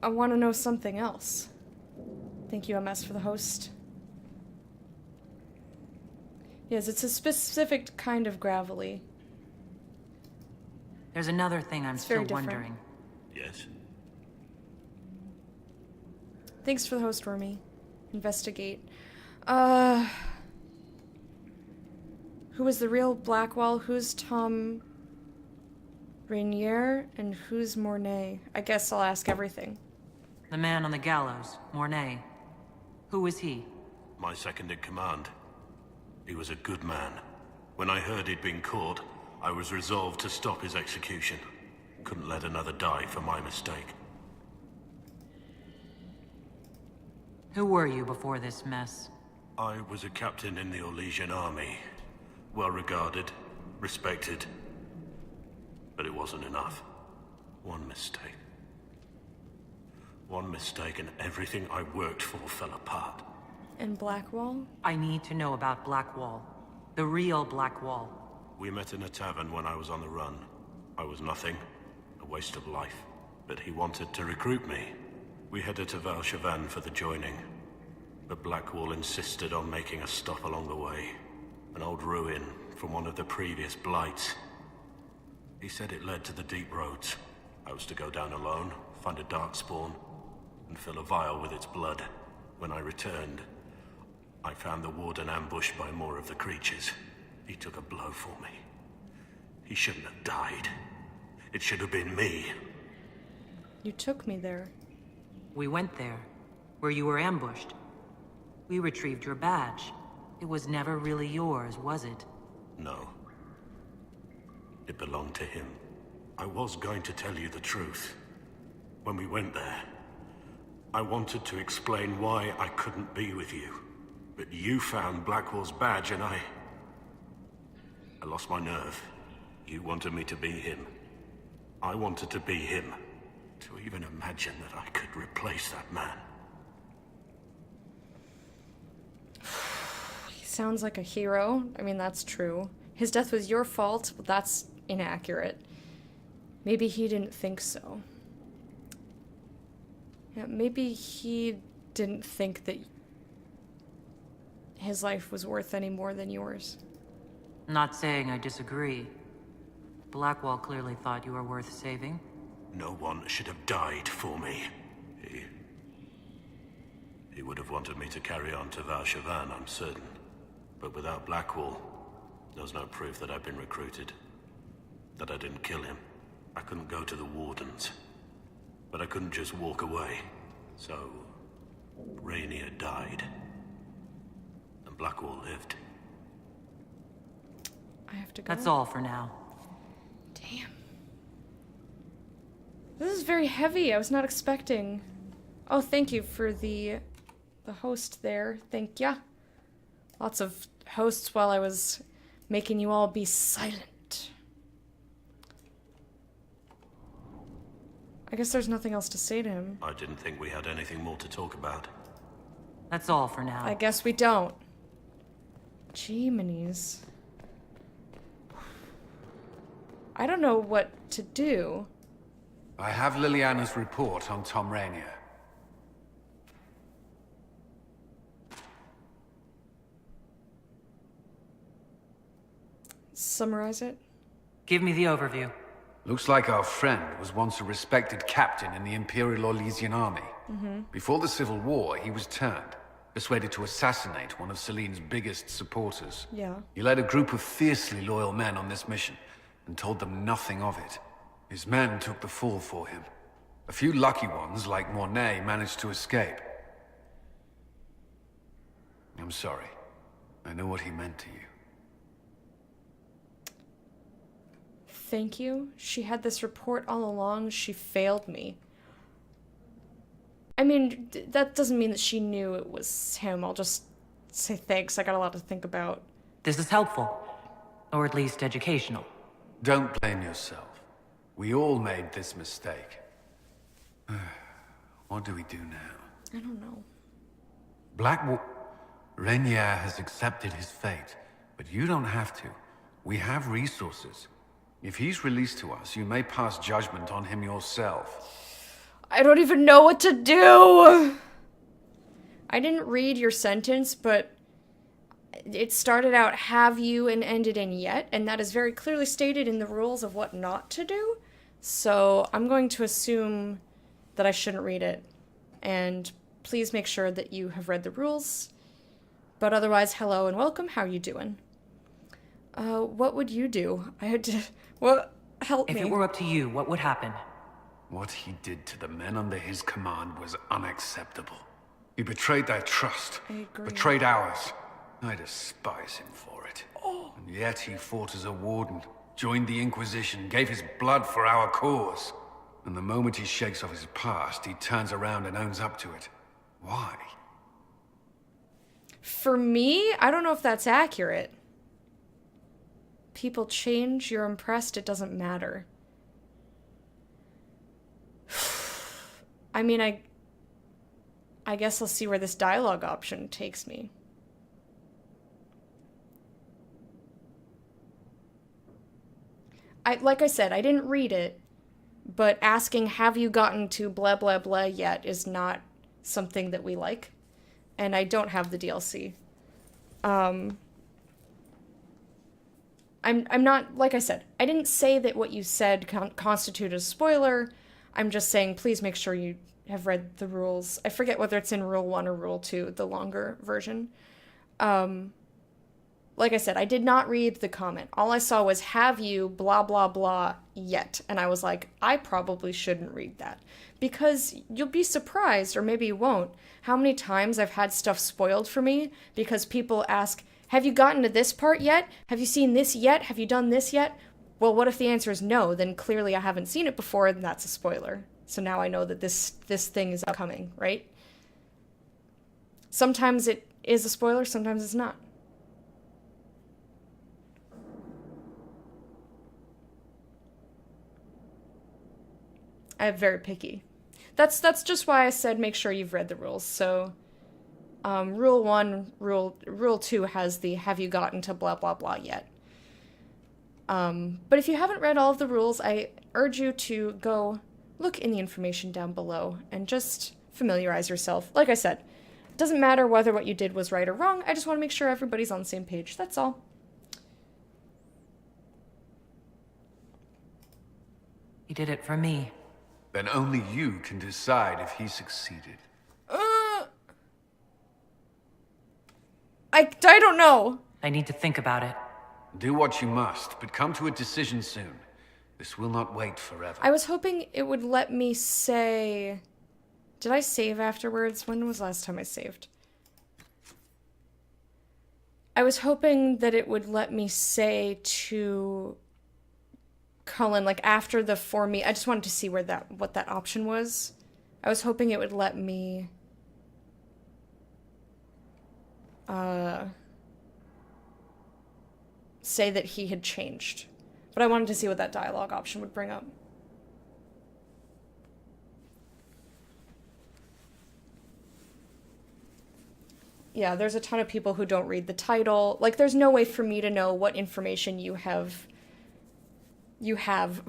I want to know something else. Thank you, MS, for the host. Yes, it's a specific kind of gravelly. There's another thing I'm still very different. wondering. Yes? Thanks for the host, Wormy. Investigate. Who was the real Blackwall? Who's Tom Rainier? And who's Mornay? I guess I'll ask everything. The man on the gallows, Mornay. Who is he? My second in command. He was a good man. When I heard he'd been caught, I was resolved to stop his execution. Couldn't let another die for my mistake. Who were you before this mess? I was a captain in the Orlesian army. Well regarded, respected. But it wasn't enough. One mistake. One mistake and everything I worked for fell apart. And Blackwall? I need to know about Blackwall. The real Blackwall. We met in a tavern when I was on the run. I was nothing, a waste of life. But he wanted to recruit me. We headed to Valchavan for the joining. But Blackwall insisted on making a stop along the way. An old ruin from one of the previous blights. He said it led to the deep roads. I was to go down alone, find a darkspawn, and fill a vial with its blood. When I returned, I found the warden ambushed by more of the creatures. He took a blow for me. He shouldn't have died. It should have been me. You took me there. We went there, where you were ambushed. We retrieved your badge. It was never really yours, was it? No. It belonged to him. I was going to tell you the truth. When we went there, I wanted to explain why I couldn't be with you. But you found Blackwall's badge and I lost my nerve. You wanted me to be him. I wanted to be him. To even imagine that I could replace that man. He sounds like a hero. I mean, that's true. His death was your fault, but that's inaccurate. Maybe he didn't think so. Yeah, maybe he didn't think that his life was worth any more than yours. Not saying I disagree. Blackwall clearly thought you were worth saving. No one should have died for me. He would have wanted me to carry on to Valchavan, I'm certain. But without Blackwall, there's no proof that I've been recruited. That I didn't kill him. I couldn't go to the Wardens. But I couldn't just walk away. So, Rainier died. And Blackwall lived. I have to go. That's all for now. Damn. This is very heavy. I was not expecting. Oh, thank you for the host there. Thank ya. Lots of hosts while I was making you all be silent. I guess there's nothing else to say to him. I didn't think we had anything more to talk about. That's all for now. I guess we don't. Jiminy's. I don't know what to do. I have Liliana's report on Tom Rainier. Summarize it. Give me the overview. Looks like our friend was once a respected captain in the Imperial Orlesian army. Before the Civil War, he was turned, persuaded to assassinate one of Celine's biggest supporters. Yeah. He led a group of fiercely loyal men on this mission, and told them nothing of it. His men took the fall for him. A few lucky ones, like Mornay, managed to escape. I'm sorry. I know what he meant to you. Thank you. She had this report all along. She failed me. I mean, that doesn't mean that she knew it was him. I'll just say thanks. I got a lot to think about. This is helpful. Or at least educational. Don't blame yourself. We all made this mistake. What do we do now? I don't know. Rainier has accepted his fate, but you don't have to. We have resources. If he's released to us, you may pass judgment on him yourself. I don't even know what to do! I didn't read your sentence, but it started out have you and ended in yet, and that is very clearly stated in the rules of what not to do. So I'm going to assume that I shouldn't read it. And please make sure that you have read the rules. But otherwise, hello and welcome. How are you doing? What would you do? I had to... What? Help me. If it were up to you, what would happen? What he did to the men under his command was unacceptable. He betrayed their trust. I agree. Betrayed ours. I despise him for it. And yet he fought as a warden, joined the Inquisition, gave his blood for our cause. And the moment he shakes off his past, he turns around and owns up to it. Why? For me, I don't know if that's accurate. People change, you're impressed, it doesn't matter. I mean, I guess I'll see where this dialogue option takes me. Like I said, I didn't read it, but asking, have you gotten to blah blah blah yet is not something that we like. And I don't have the DLC. I'm not, like I said, I didn't say that what you said constituted a spoiler. I'm just saying, please make sure you have read the rules. I forget whether it's in Rule 1 or Rule 2, the longer version. Like I said, I did not read the comment. All I saw was, have you blah blah blah yet? And I was like, I probably shouldn't read that. Because you'll be surprised, or maybe you won't, how many times I've had stuff spoiled for me because people ask, have you gotten to this part yet? Have you seen this yet? Have you done this yet? Well, what if the answer is no? Then clearly I haven't seen it before, and that's a spoiler. So now I know that this thing is upcoming, right? Sometimes it is a spoiler, sometimes it's not. I'm very picky. That's just why I said make sure you've read the rules. So, Rule 1, Rule 2 has the have you gotten to blah blah blah yet. But if you haven't read all of the rules, I urge you to go look in the information down below and just familiarize yourself. Like I said, it doesn't matter whether what you did was right or wrong, I just want to make sure everybody's on the same page, that's all. He did it for me. Then only you can decide if he succeeded. I don't know. I need to think about it. Do what you must, but come to a decision soon. This will not wait forever. I was hoping it would let me say... Did I save afterwards? When was the last time I saved? I was hoping that it would let me say to Cullen, like after the for me, I just wanted to see what that option was. I was hoping it would let me say that he had changed. But I wanted to see what that dialogue option would bring up. Yeah, there's a ton of people who don't read the title. Like, there's no way for me to know what information you have you have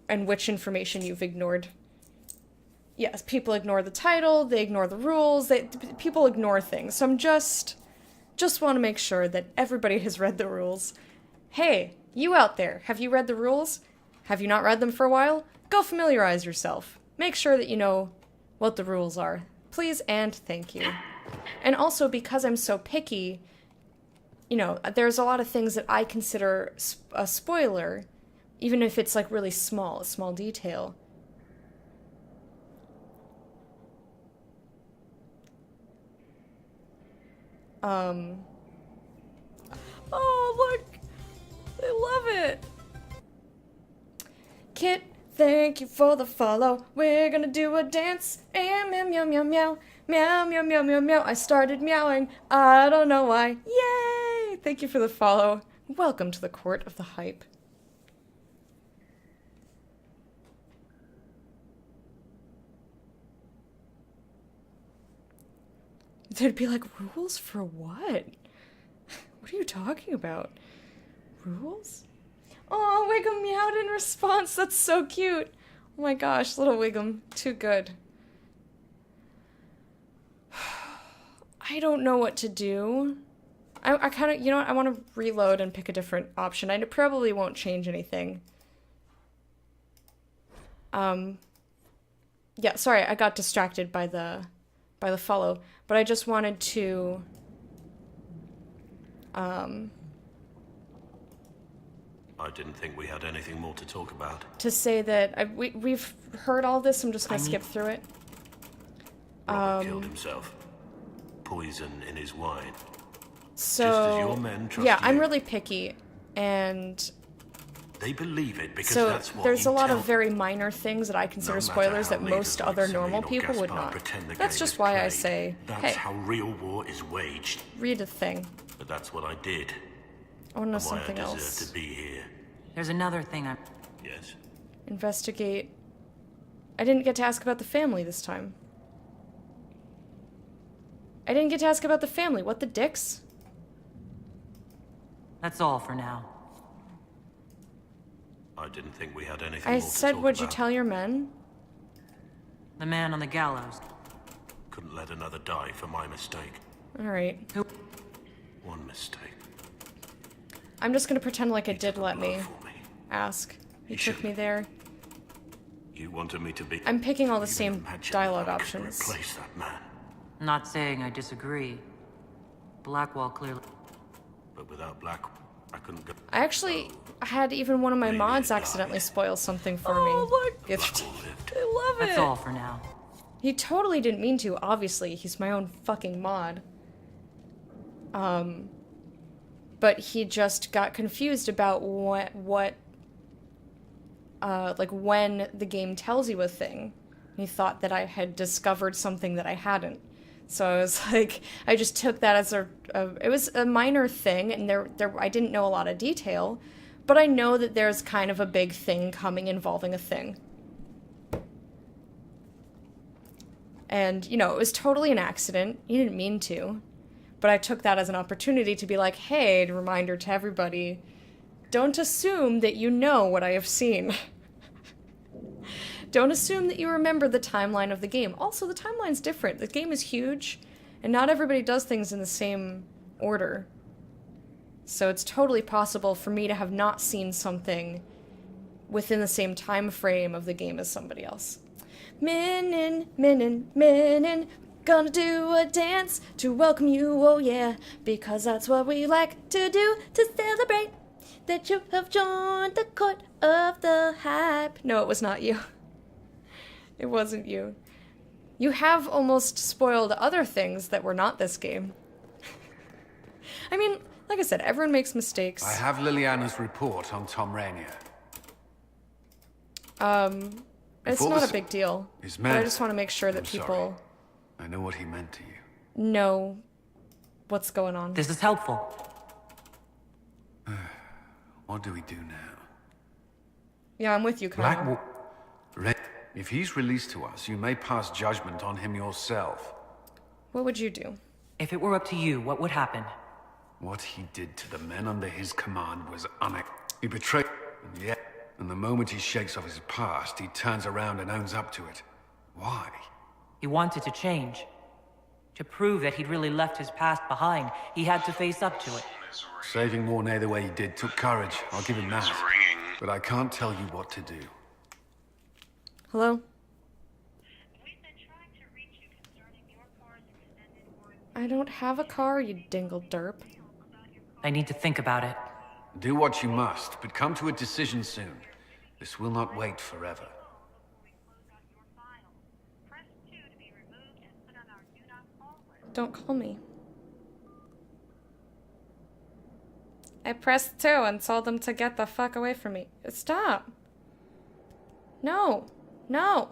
and which information you've ignored. Yes, people ignore the title, they ignore the rules, people ignore things. So I'm just want to make sure that everybody has read the rules. Hey, you out there, have you read the rules? Have you not read them for a while? Go familiarize yourself. Make sure that you know what the rules are. Please and thank you. And also, because I'm so picky, you know, there's a lot of things that I consider a spoiler, even if it's like really small, a small detail. Oh, look! I love it! Kit, thank you for the follow. We're gonna do a dance. And meow, meow, meow, meow. Meow, meow, meow, meow, meow. I started meowing. I don't know why. Yay! Thank you for the follow. Welcome to the court of the hype. They'd be like, rules for what? What are you talking about? Rules? Oh, Wiggum meowed in response. That's so cute. Oh my gosh, little Wiggum. Too good. I don't know what to do. I kind of, you know what? I want to reload and pick a different option. I probably won't change anything. Yeah, sorry, I got distracted by the follow, but I just wanted to I didn't think we had anything more to talk about. to say that we've heard all this. I'm just gonna skip through it. Robert killed himself. Poison in his wine. So Just as your men trust yeah, I'm you. really picky, and They believe it because so that's what there's you a lot tell of very minor things that I consider matter spoilers how that leaders most like other Celine normal or people would Gaspar not. pretend the That's game just is why I played. say, That's hey, how real war is waged. read a thing. But that's what I did. I want to know and why something I deserve else. to be here. There's another thing I... Yes. Investigate. I didn't get to ask about the family this time. I didn't get to ask about the family. What the dicks? That's all for now. I didn't think we had anything I more to said, talk would you about. tell your men? The man on the gallows. Couldn't let another die for my mistake. Alright. One mistake. I'm just gonna pretend like it did let me ask. He took me there. You wanted me to be... I'm picking all the same dialogue options. Replace that man. Not saying I disagree. Blackwall clearly... But without Black, I couldn't go... I actually had even one of my mods accidentally spoil something for me. Look! The other day. I love it! That's all for now. He totally didn't mean to, obviously. He's my own fucking mod. But he just got confused about like when the game tells you a thing. He thought that I had discovered something that I hadn't. So I was like, I just took that as it was a minor thing, and I didn't know a lot of detail, but I know that there's kind of a big thing coming involving a thing. And, you know, it was totally an accident. He didn't mean to. But I took that as an opportunity to be like, hey, a reminder to everybody, don't assume that you know what I have seen. Don't assume that you remember the timeline of the game. Also, the timeline's different. The game is huge, and not everybody does things in the same order. So it's totally possible for me to have not seen something within the same time frame of the game as somebody else. Minin, minin, minin, gonna do a dance to welcome you, oh yeah, because that's what we like to do to celebrate that you have joined the court of the hype. No, it was not you. It wasn't you. You have almost spoiled other things that were not this game. I mean, like I said, everyone makes mistakes. I have Liliana's report on Tom Rainier. It's not a big deal. His But I men- just want to make sure that I'm people sorry. I know what he meant to you. know what's going on. This is helpful. What do we do now? Yeah, I'm with you, Kyle. If he's released to us, you may pass judgment on him yourself. What would you do? If it were up to you, what would happen? What he did to the men under his command was He betrayed, and yet And the moment he shakes off his past, he turns around and owns up to it. Why? He wanted to change. To prove that he'd really left his past behind, he had to face up to it. Saving Mornay the way he did took courage, I'll give him that. But I can't tell you what to do. Hello? I don't have a car, you dingle derp. I need to think about it. Do what you must, but come to a decision soon. This will not wait forever. Don't call me. I pressed 2 and told them to get the fuck away from me. Stop. No. No.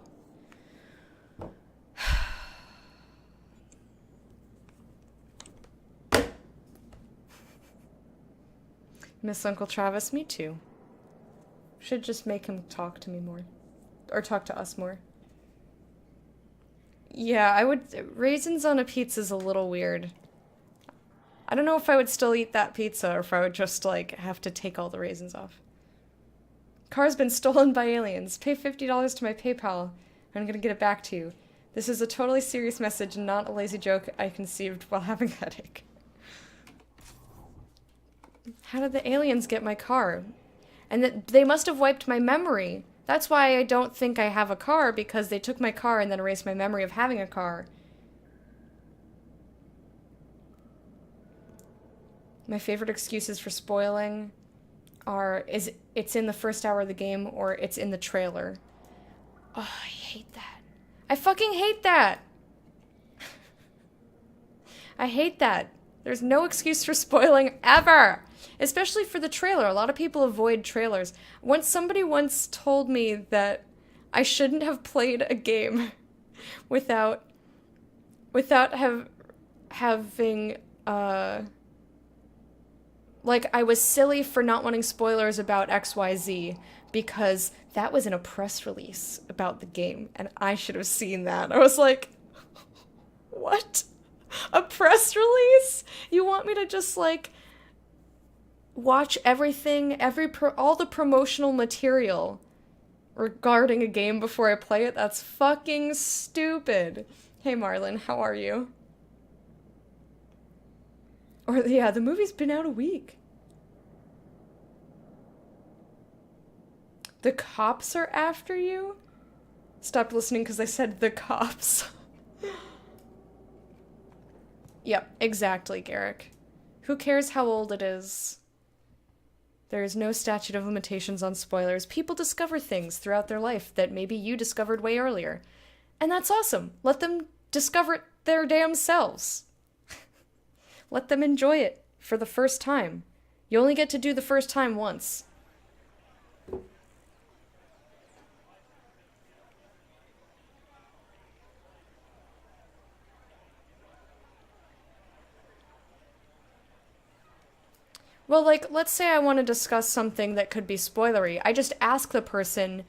Miss Uncle Travis, me too. Should just make him talk to me more. Or talk to us more. Yeah, I would... Raisins on a pizza is a little weird. I don't know if I would still eat that pizza or if I would just, like, have to take all the raisins off. Car's been stolen by aliens. Pay $50 to my PayPal. I'm gonna get it back to you. This is a totally serious message and not a lazy joke I conceived while having a headache. How did the aliens get my car? And that they must have wiped my memory. That's why I don't think I have a car, because they took my car and then erased my memory of having a car. My favorite excuses for spoiling are, it's in the first hour of the game or it's in the trailer. Oh, I hate that. I fucking hate that! I hate that. There's no excuse for spoiling ever! Especially for the trailer. A lot of people avoid trailers. Somebody once told me that I shouldn't have played a game without having, like, I was silly for not wanting spoilers about XYZ because that was in a press release about the game, and I should have seen that. I was like, what? A press release? You want me to just, like, watch everything, all the promotional material regarding a game before I play it? That's fucking stupid. Hey Marlon, how are you? Or, yeah, the movie's been out a week. The cops are after you? Stopped listening because I said the cops. Yep, exactly, Garrick. Who cares how old it is? There is no statute of limitations on spoilers. People discover things throughout their life that maybe you discovered way earlier. And that's awesome. Let them discover it their damn selves. Let them enjoy it for the first time. You only get to do the first time once. Well, like, let's say I want to discuss something that could be spoilery. I just ask the person,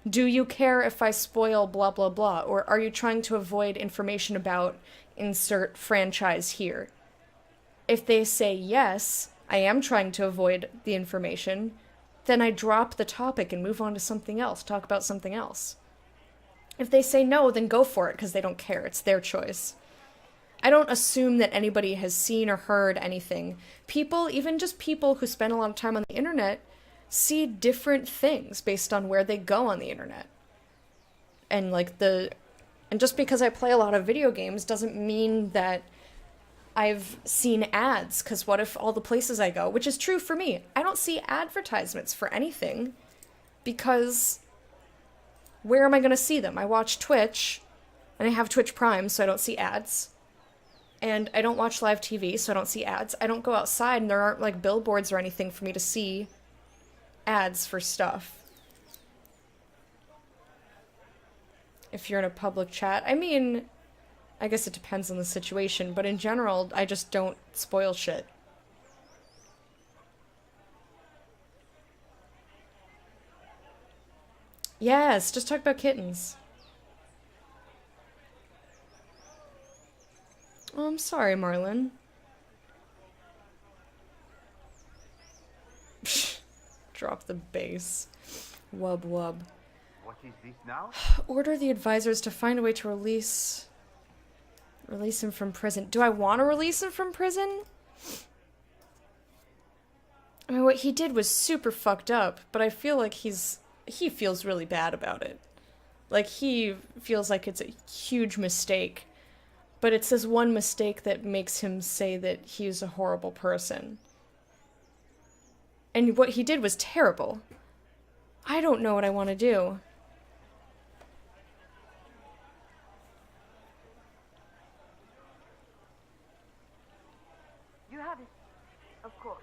do you care if I spoil blah blah blah? Or are you trying to avoid information about insert franchise here? If they say yes, I am trying to avoid the information, then I drop the topic and move on to something else, talk about something else. If they say no, then go for it, because they don't care. It's their choice. I don't assume that anybody has seen or heard anything. People, even just people who spend a lot of time on the internet, see different things based on where they go on the internet. And just because I play a lot of video games doesn't mean that I've seen ads, because what if all the places I go, which is true for me, I don't see advertisements for anything, because where am I going to see them? I watch Twitch, and I have Twitch Prime, so I don't see ads. And I don't watch live TV, so I don't see ads. I don't go outside, and there aren't, like, billboards or anything for me to see ads for stuff. If you're in a public chat. I mean, I guess it depends on the situation, but in general, I just don't spoil shit. Yes, just talk about kittens. Oh, I'm sorry, Marlon. Drop the bass. Wub wub. What is this now? Order the advisors to find a way to release him from prison. Do I want to release him from prison? I mean, what he did was super fucked up, but I feel like he feels really bad about it. Like, he feels like it's a huge mistake. But it's this one mistake that makes him say that he's a horrible person. And what he did was terrible. I don't know what I want to do. You have it. Of course.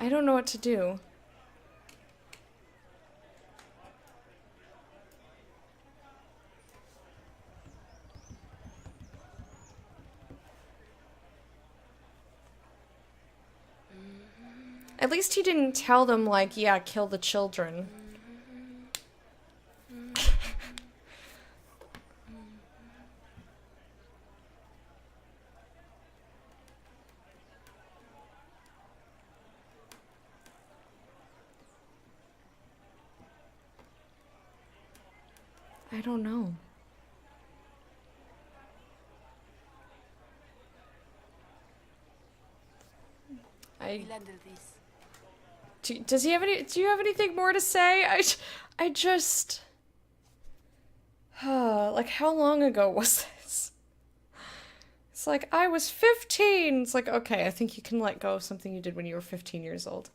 I don't know what to do. At least he didn't tell them, like, yeah, kill the children. I don't know. Does he have any? Do you have anything more to say? I just. Like, how long ago was this? It's like, I was 15. It's like, okay, I think you can let go of something you did when you were 15 years old.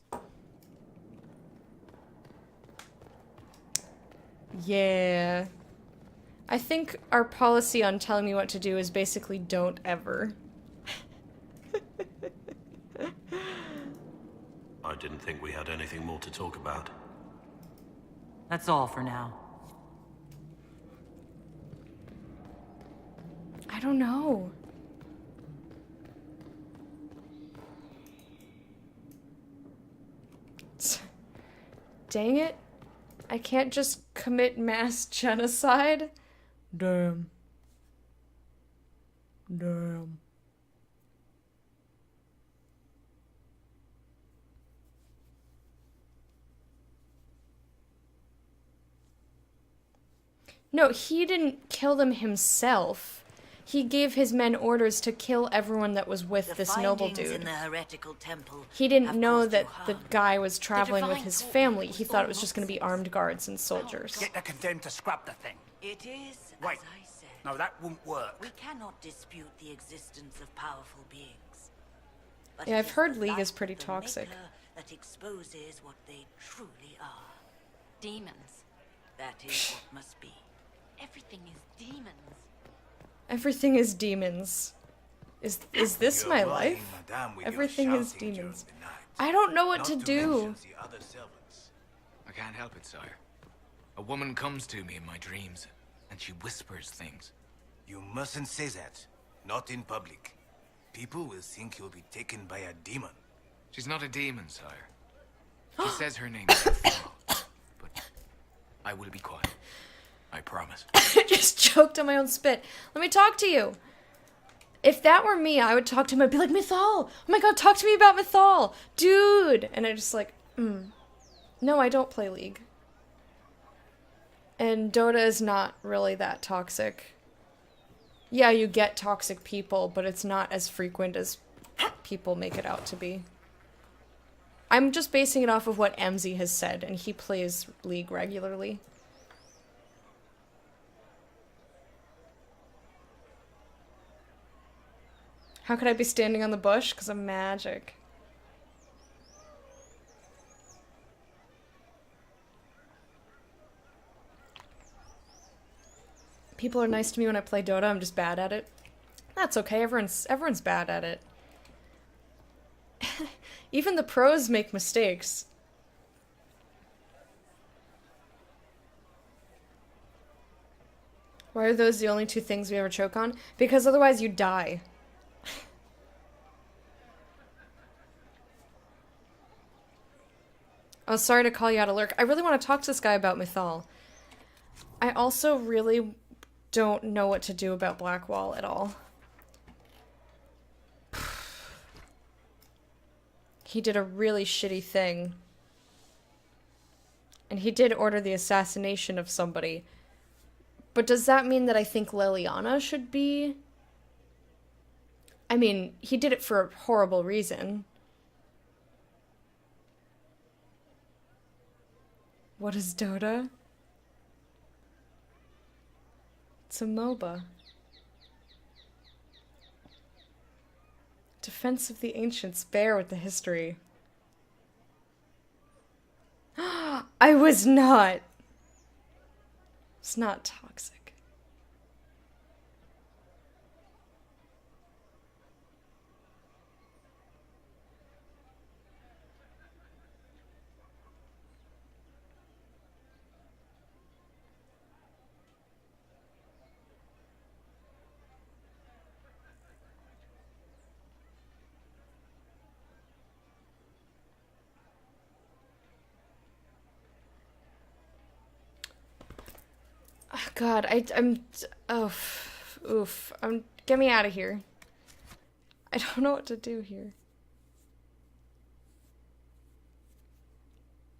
Yeah. I think our policy on telling me what to do is basically don't ever. I didn't think we had anything more to talk about. That's all for now. I don't know. Dang it. I can't just commit mass genocide. Damn. Damn. No, he didn't kill them himself. He gave his men orders to kill everyone that was with this noble dude. In the heretical temple He didn't know that the guy was traveling with his family. He thought it was just going to be armed guards and soldiers. Get the condemned to scrap the thing. It is, Wait. as I said. No, that won't work. We cannot dispute the existence of powerful beings. But Yeah, it I've is heard the League light is pretty of the toxic. Maker that exposes what they truly are. Demons. That is what must be. Everything is demons. Everything is demons. Is this You're my lying, life? madame, with your Everything is shouting during demons. the night. I don't know what Not to to do. mention the other servants. I can't help it, sire. A woman comes to me in my dreams, and she whispers things. You mustn't say that. Not in public. People will think you'll be taken by a demon. She's not a demon, sire. She says her name is Fall, but I will be quiet. I promise. I just choked on my own spit. Let me talk to you. If that were me, I would talk to him. I'd be like, Mythal! Oh my god, talk to me about Mythal! Dude! And I just like, No, I don't play League. And Dota is not really that toxic. Yeah, you get toxic people, but it's not as frequent as people make it out to be. I'm just basing it off of what MZ has said, and he plays League regularly. How could I be standing on the bush? Because I'm magic. People are nice to me when I play Dota, I'm just bad at it. That's okay, everyone's bad at it. Even the pros make mistakes. Why are those the only two things we ever choke on? Because otherwise you die. Oh, sorry to call you out of lurk. I really want to talk to this guy about Mythal. I also really don't know what to do about Blackwall at all. He did a really shitty thing. And he did order the assassination of somebody. But does that mean that I think Liliana should be? I mean, he did it for a horrible reason. What is Dota? It's a MOBA. Defense of the Ancients, bear with the history. I was not. It's not toxic. Oh, God, get me out of here. I don't know what to do here.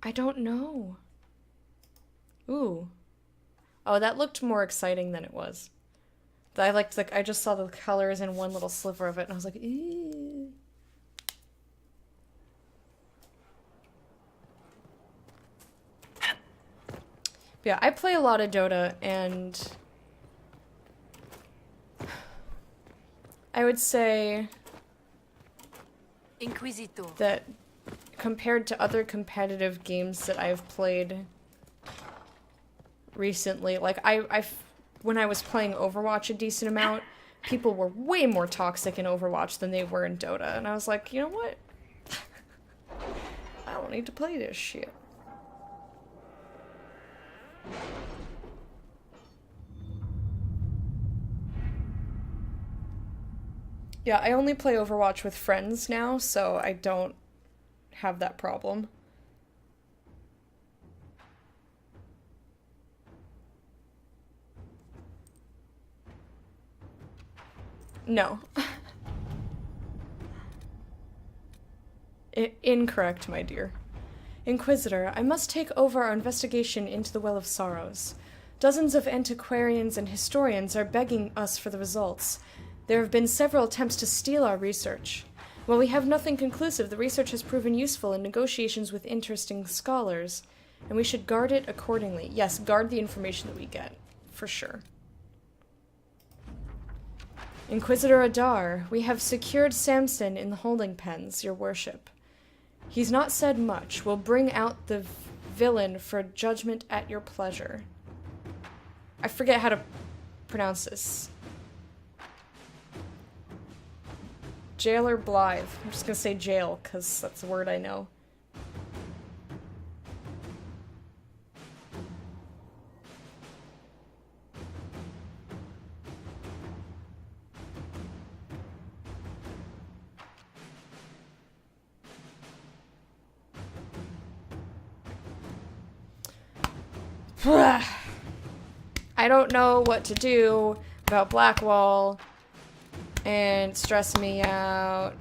I don't know. Ooh. Oh, that looked more exciting than it was. I just saw the colors in one little sliver of it, and I was like, eee. Yeah, I play a lot of Dota, and I would say Inquisitor. that compared to other competitive games that I've played recently, like when I was playing Overwatch a decent amount, people were way more toxic in Overwatch than they were in Dota, and I was like, you know what? I don't need to play this shit. Yeah, I only play Overwatch with friends now, so I don't have that problem. No. Incorrect, my dear. Inquisitor, I must take over our investigation into the Well of Sorrows. Dozens of antiquarians and historians are begging us for the results. There have been several attempts to steal our research. While we have nothing conclusive, the research has proven useful in negotiations with interesting scholars, and we should guard it accordingly. Yes, guard the information that we get, for sure. Inquisitor Adar, we have secured Samson in the holding pens, your worship. He's not said much. We'll bring out the villain for judgment at your pleasure. I forget how to pronounce this. Jailer Blythe. I'm just gonna say jail, because that's a word I know. I don't know what to do about Blackwall, and it's stressing me out.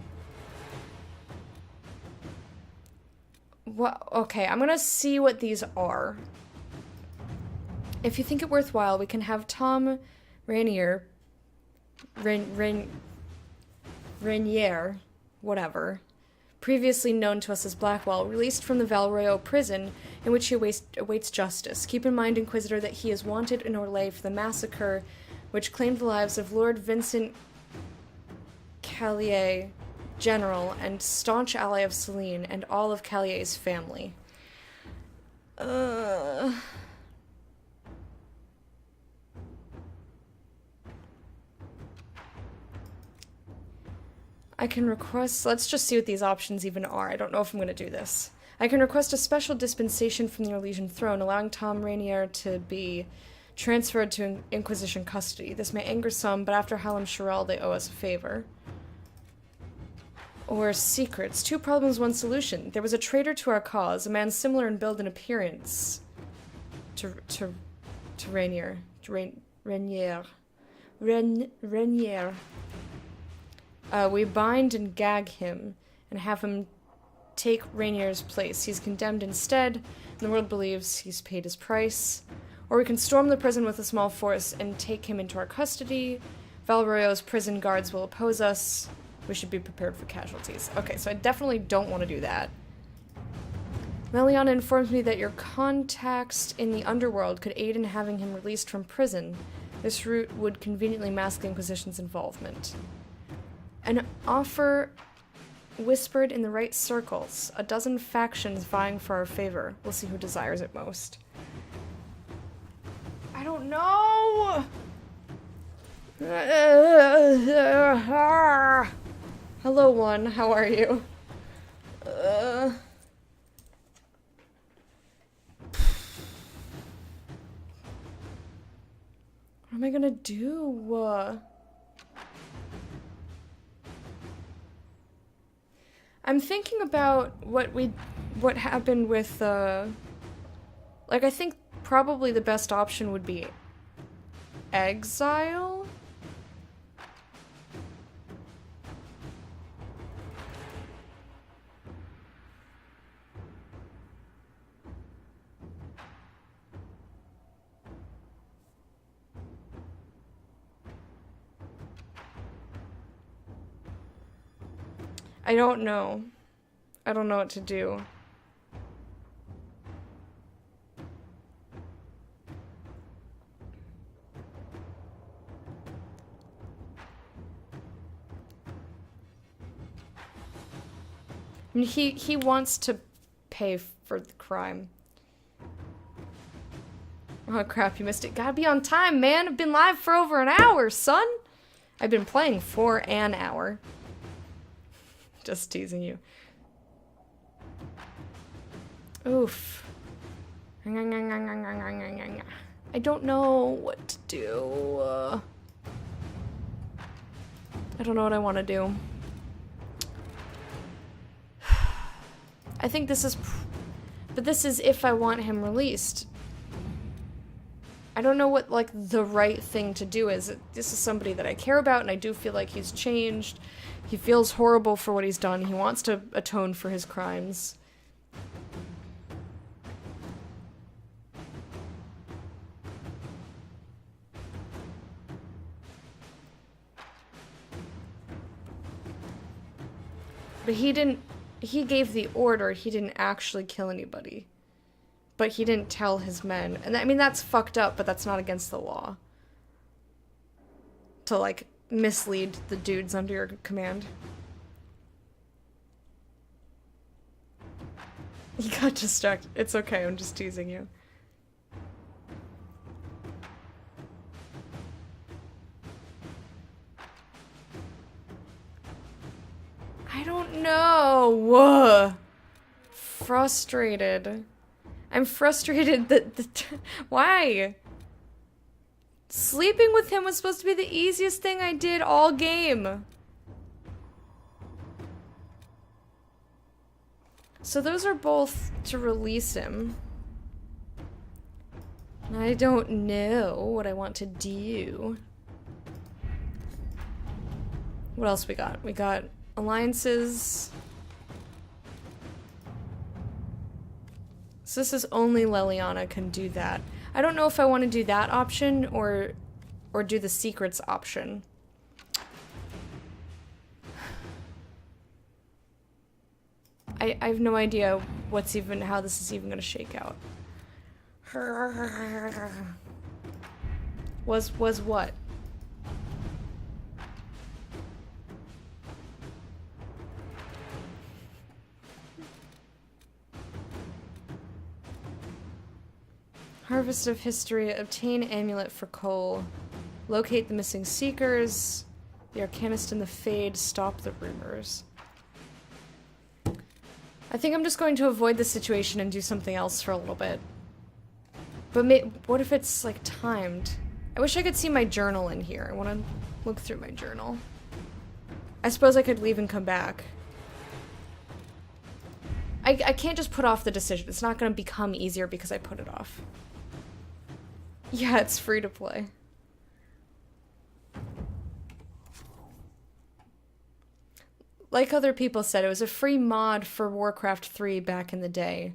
What? Okay, I'm gonna see what these are. If you think it worthwhile, we can have Tom Rainier, Rainier, whatever, previously known to us as Blackwall, released from the Valroyo prison in which he awaits justice. Keep in mind, Inquisitor, that he is wanted in Orlais for the massacre which claimed the lives of Lord Vincent Callier, general and staunch ally of Celine, and all of Callier's family. I can request... Let's just see what these options even are. I don't know if I'm going to do this. I can request a special dispensation from the Orlesian throne, allowing Tom Rainier to be transferred to Inquisition custody. This may anger some, but after Hallam Sharel, they owe us a favor. Or secrets. 2 problems, 1 solution. There was a traitor to our cause, a man similar in build and appearance to Rainier. Rainier. We bind and gag him and have him take Rainier's place. He's condemned instead, and the world believes he's paid his price. Or we can storm the prison with a small force and take him into our custody. Valroyo's prison guards will oppose us. We should be prepared for casualties. Okay, so I definitely don't want to do that. Meliana informs me that your contacts in the underworld could aid in having him released from prison. This route would conveniently mask the Inquisition's involvement. An offer whispered in the right circles. A dozen factions vying for our favor. We'll see who desires it most. I don't know! Hello, one. How are you? What am I gonna do? I'm thinking about what happened with, like, I think probably the best option would be exile? I don't know. I don't know what to do. I mean, he wants to pay for the crime. Oh crap, you missed it. Gotta be on time, man. I've been live for over an hour, son. I've been playing for an hour. Just teasing you. Oof. I don't know what to do. I don't know what I want to do. I think this is... But this is if I want him released. I don't know what, like, the right thing to do is. This is somebody that I care about, and I do feel like he's changed. He feels horrible for what he's done. He wants to atone for his crimes. But he gave the order. He didn't actually kill anybody. But he didn't tell his men. And I mean, that's fucked up, but that's not against the law. To, like, mislead the dudes under your command. You got distracted. It's okay, I'm just teasing you. I don't know. Frustrated. I'm frustrated that why? Sleeping with him was supposed to be the easiest thing I did all game. So those are both to release him. I don't know what I want to do. What else we got? We got alliances. So this is only Leliana can do that. I don't know if I want to do that option or do the secrets option. I have no idea how this is even gonna shake out. Was what? Harvest of History. Obtain amulet for Cole. Locate the missing seekers. The Arcanist and the Fade. Stop the rumors. I think I'm just going to avoid the situation and do something else for a little bit. But what if it's, like, timed? I wish I could see my journal in here. I want to look through my journal. I suppose I could leave and come back. I can't just put off the decision. It's not going to become easier because I put it off. Yeah, it's free to play. Like other people said, it was a free mod for Warcraft 3 back in the day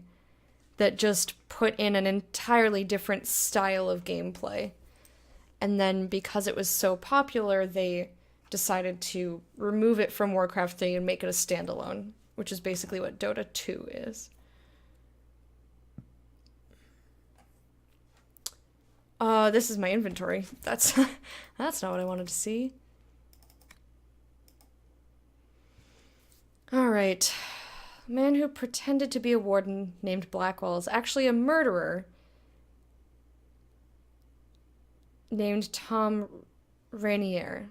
that just put in an entirely different style of gameplay. And then because it was so popular, they decided to remove it from Warcraft 3 and make it a standalone, which is basically what Dota 2 is. This is my inventory. That's not what I wanted to see. Alright. A man who pretended to be a warden named Blackwell is actually a murderer named Tom Rainier.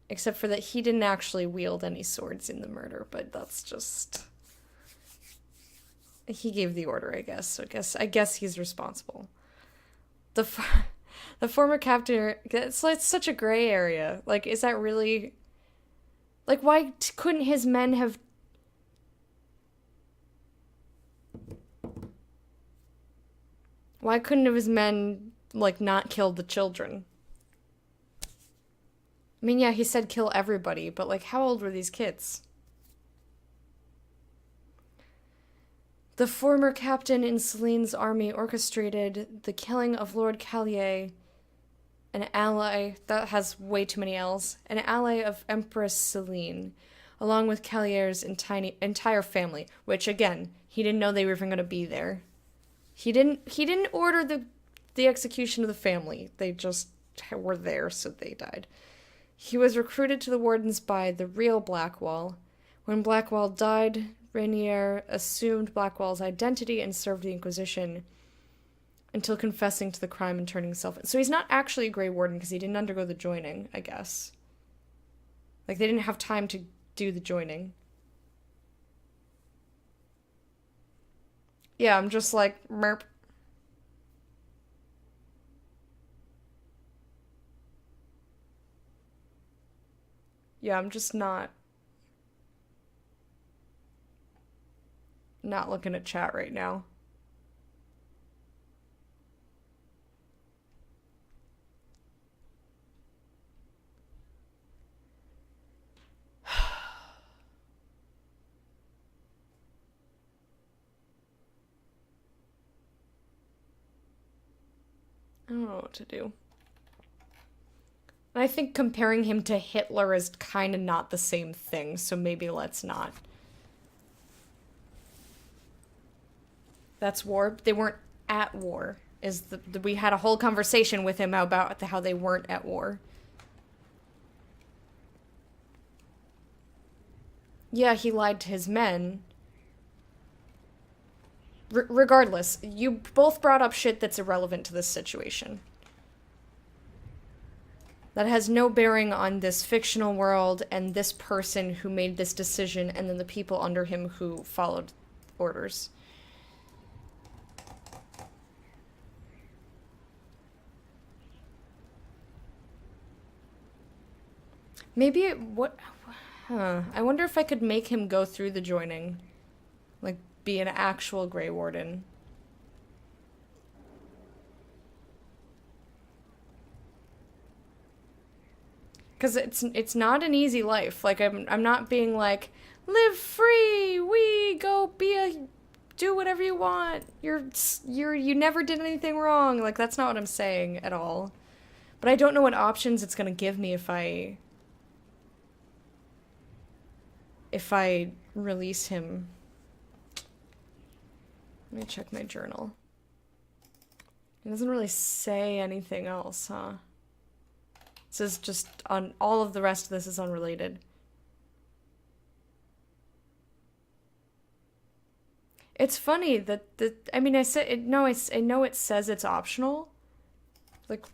Except for that he didn't actually wield any swords in the murder, but that's just... He gave the order, I guess. So I guess he's responsible. The former captain... It's such a gray area. Like, is that really... Like, why couldn't his men have... Why couldn't his men, like, not kill the children? I mean, yeah, he said kill everybody, but, like, how old were these kids? The former captain in Celine's army orchestrated the killing of Lord Callier, an ally, that has way too many L's, an ally of Empress Celine, along with Callier's entire family, which, again, he didn't know they were even going to be there. He didn't order the execution of the family. They just were there, so they died. He was recruited to the Wardens by the real Blackwall. When Blackwall died, Rainier assumed Blackwall's identity and served the Inquisition until confessing to the crime and turning himself in. So he's not actually a Grey Warden because he didn't undergo the joining, I guess. Like, they didn't have time to do the joining. Yeah, I'm just like, merp. Yeah, I'm just not looking at chat right now. I don't know what to do. And I think comparing him to Hitler is kind of not the same thing, so maybe let's not. That's war. They weren't at war. We had a whole conversation with him about how they weren't at war. Yeah, he lied to his men. Regardless, you both brought up shit that's irrelevant to this situation. That has no bearing on this fictional world and this person who made this decision and then the people under him who followed orders. Maybe I wonder if I could make him go through the joining. Like, be an actual Grey Warden. Because it's not an easy life. Like, I'm not being like, live free, do whatever you want. You never did anything wrong. Like, that's not what I'm saying at all. But I don't know what options it's gonna give me if I release him. Let me check my journal. It doesn't really say anything else, huh? It says just on all of the rest of this is unrelated. It's funny that I mean, I know it says it's optional. Like,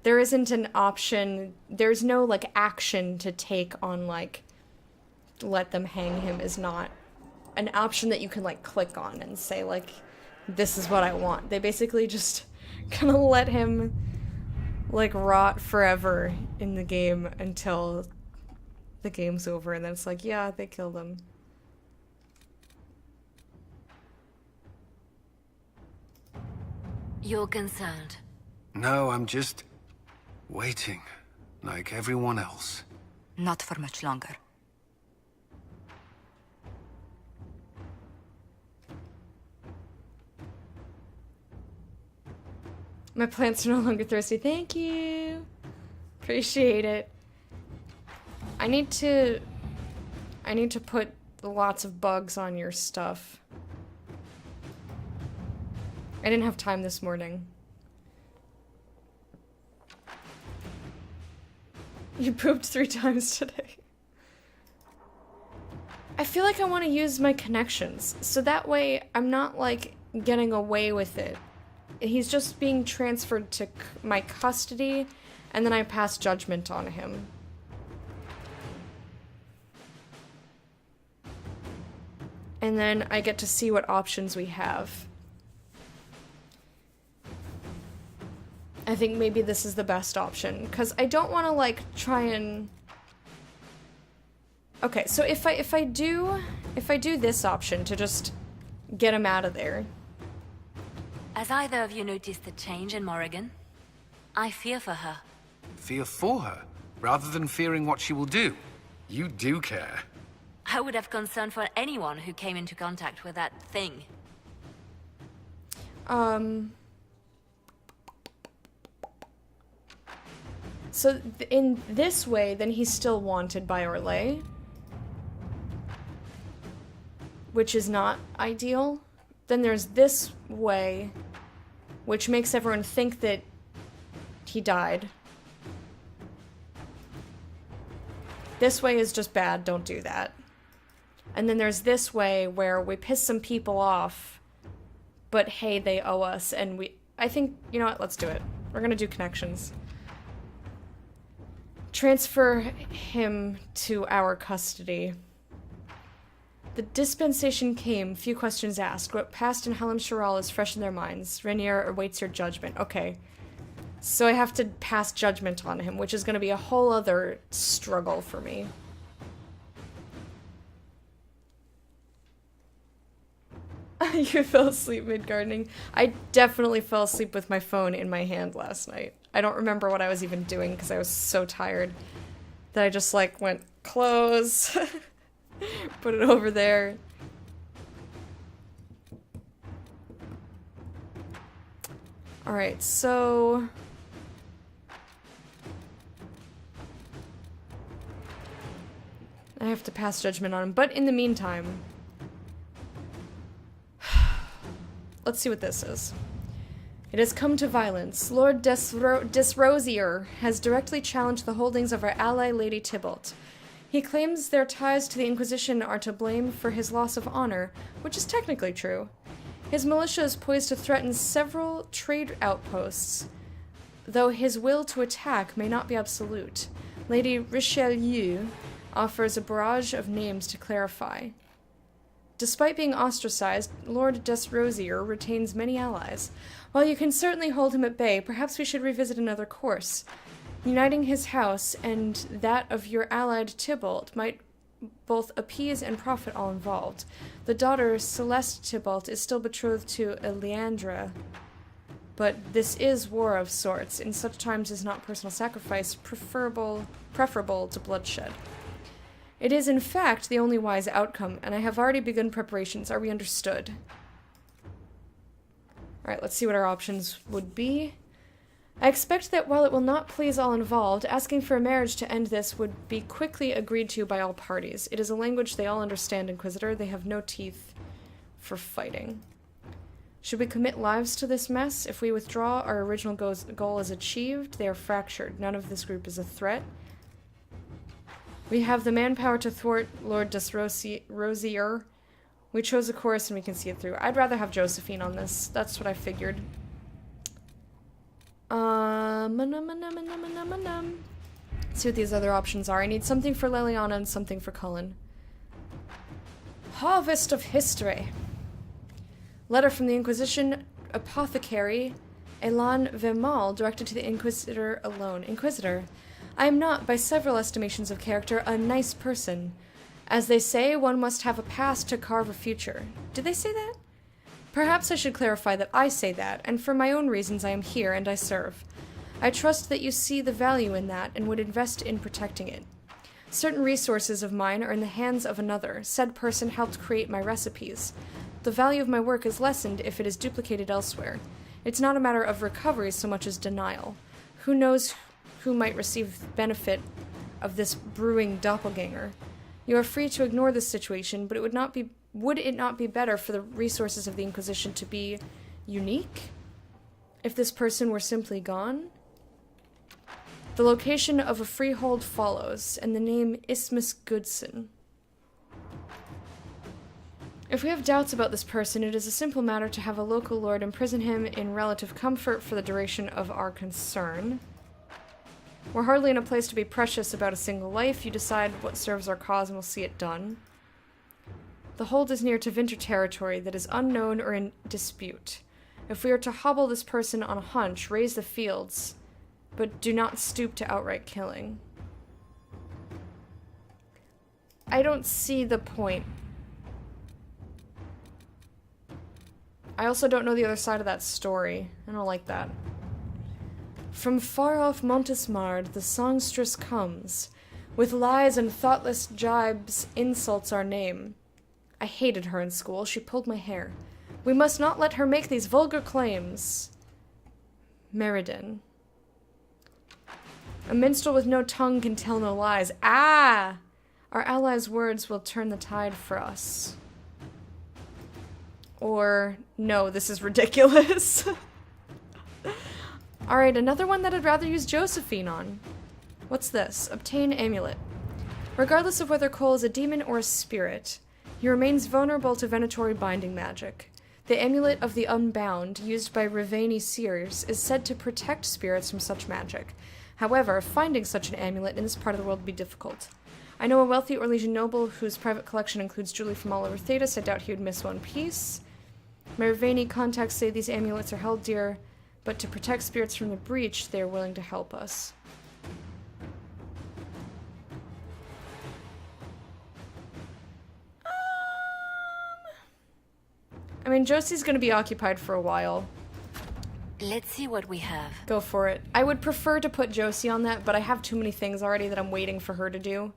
there isn't an option. There's no like action to take on like let them hang him is not an option that you can like click on and say like this is what I want. They basically just gonna let him like rot forever in the game until the game's over, and then it's like, yeah, they killed him. You're concerned. No, I'm just waiting, like everyone else. Not for much longer. My plants are no longer thirsty. Thank you. Appreciate it. I need to put lots of bugs on your stuff. I didn't have time this morning. You pooped 3 times today. I feel like I want to use my connections, so that way I'm not, like, getting away with it. He's just being transferred to my custody, and then I pass judgment on him. And then I get to see what options we have. I think maybe this is the best option, because I don't want to, like, try and... Okay, so if I do this option to just get him out of there... Has either of you noticed the change in Morrigan? I fear for her. Fear for her, rather than fearing what she will do. You do care. I would have concern for anyone who came into contact with that thing. So in this way, then he's still wanted by Orlais. Which is not ideal. Then there's this way, which makes everyone think that he died. This way is just bad, don't do that. And then there's this way where we piss some people off, but hey, they owe us, and I think, you know what, let's do it. We're gonna do connections. Transfer him to our custody. The dispensation came, few questions asked. What passed in Helm Shiral is fresh in their minds. Rainier awaits your judgment. Okay. So I have to pass judgment on him, which is going to be a whole other struggle for me. You fell asleep mid-gardening. I definitely fell asleep with my phone in my hand last night. I don't remember what I was even doing because I was so tired that I just, like, went, close... Put it over there. Alright, so... I have to pass judgment on him, but in the meantime... Let's see what this is. It has come to violence. Lord Desrosier has directly challenged the holdings of our ally Lady Tybalt. He claims their ties to the Inquisition are to blame for his loss of honor, which is technically true. His militia is poised to threaten several trade outposts, though his will to attack may not be absolute. Lady Richelieu offers a barrage of names to clarify. Despite being ostracized, Lord Desrosier retains many allies. While you can certainly hold him at bay, perhaps we should revisit another course. Uniting his house and that of your allied Tybalt might both appease and profit all involved. The daughter, Celeste Tybalt, is still betrothed to Eleandra, but this is war of sorts. In such times is not personal sacrifice preferable to bloodshed. It is, in fact, the only wise outcome, and I have already begun preparations. Are we understood? Alright, let's see what our options would be. I expect that while it will not please all involved, asking for a marriage to end this would be quickly agreed to by all parties. It is a language they all understand, Inquisitor. They have no teeth for fighting. Should we commit lives to this mess? If we withdraw, our original goal is achieved. They are fractured. None of this group is a threat. We have the manpower to thwart Lord Desrosier. We chose a course and we can see it through. I'd rather have Josephine on this. That's what I figured. See what these other options are. I need something for Leliana and something for Cullen. Harvest of History. Letter from the Inquisition Apothecary Elan Vemal, directed to the Inquisitor alone. Inquisitor, I am not, by several estimations of character, a nice person. As they say, one must have a past to carve a future. Did they say that? Perhaps I should clarify that I say that, and for my own reasons I am here and I serve. I trust that you see the value in that and would invest in protecting it. Certain resources of mine are in the hands of another. Said person helped create my recipes. The value of my work is lessened if it is duplicated elsewhere. It's not a matter of recovery so much as denial. Who knows who might receive benefit of this brewing doppelganger? You are free to ignore this situation, but would it not be better for the resources of the Inquisition to be unique? If this person were simply gone? The location of a freehold follows, and the name Ismus Goodson. If we have doubts about this person, it is a simple matter to have a local lord imprison him in relative comfort for the duration of our concern. We're hardly in a place to be precious about a single life. You decide what serves our cause and we'll see it done. The hold is near to Winter territory that is unknown or in dispute. If we are to hobble this person on a hunch, raise the fields, but do not stoop to outright killing. I don't see the point. I also don't know the other side of that story. I don't like that. From far off Montesmard, the songstress comes. With lies and thoughtless jibes, insults our name. I hated her in school. She pulled my hair. We must not let her make these vulgar claims. Meriden. A minstrel with no tongue can tell no lies. Ah! Our allies' words will turn the tide for us. Or, no, this is ridiculous. Alright, another one that I'd rather use Josephine on. What's this? Obtain amulet. Regardless of whether Cole is a demon or a spirit, he remains vulnerable to Venatori binding magic. The amulet of the Unbound, used by Rivani seers, is said to protect spirits from such magic. However, finding such an amulet in this part of the world would be difficult. I know a wealthy Orlesian noble whose private collection includes jewelry from all over Thedas. I doubt he would miss one piece. My Rivani contacts say these amulets are held dear, but to protect spirits from the breach, they are willing to help us. I mean, Josie's gonna be occupied for a while. Let's see what we have. Go for it. I would prefer to put Josie on that, but I have too many things already that I'm waiting for her to do.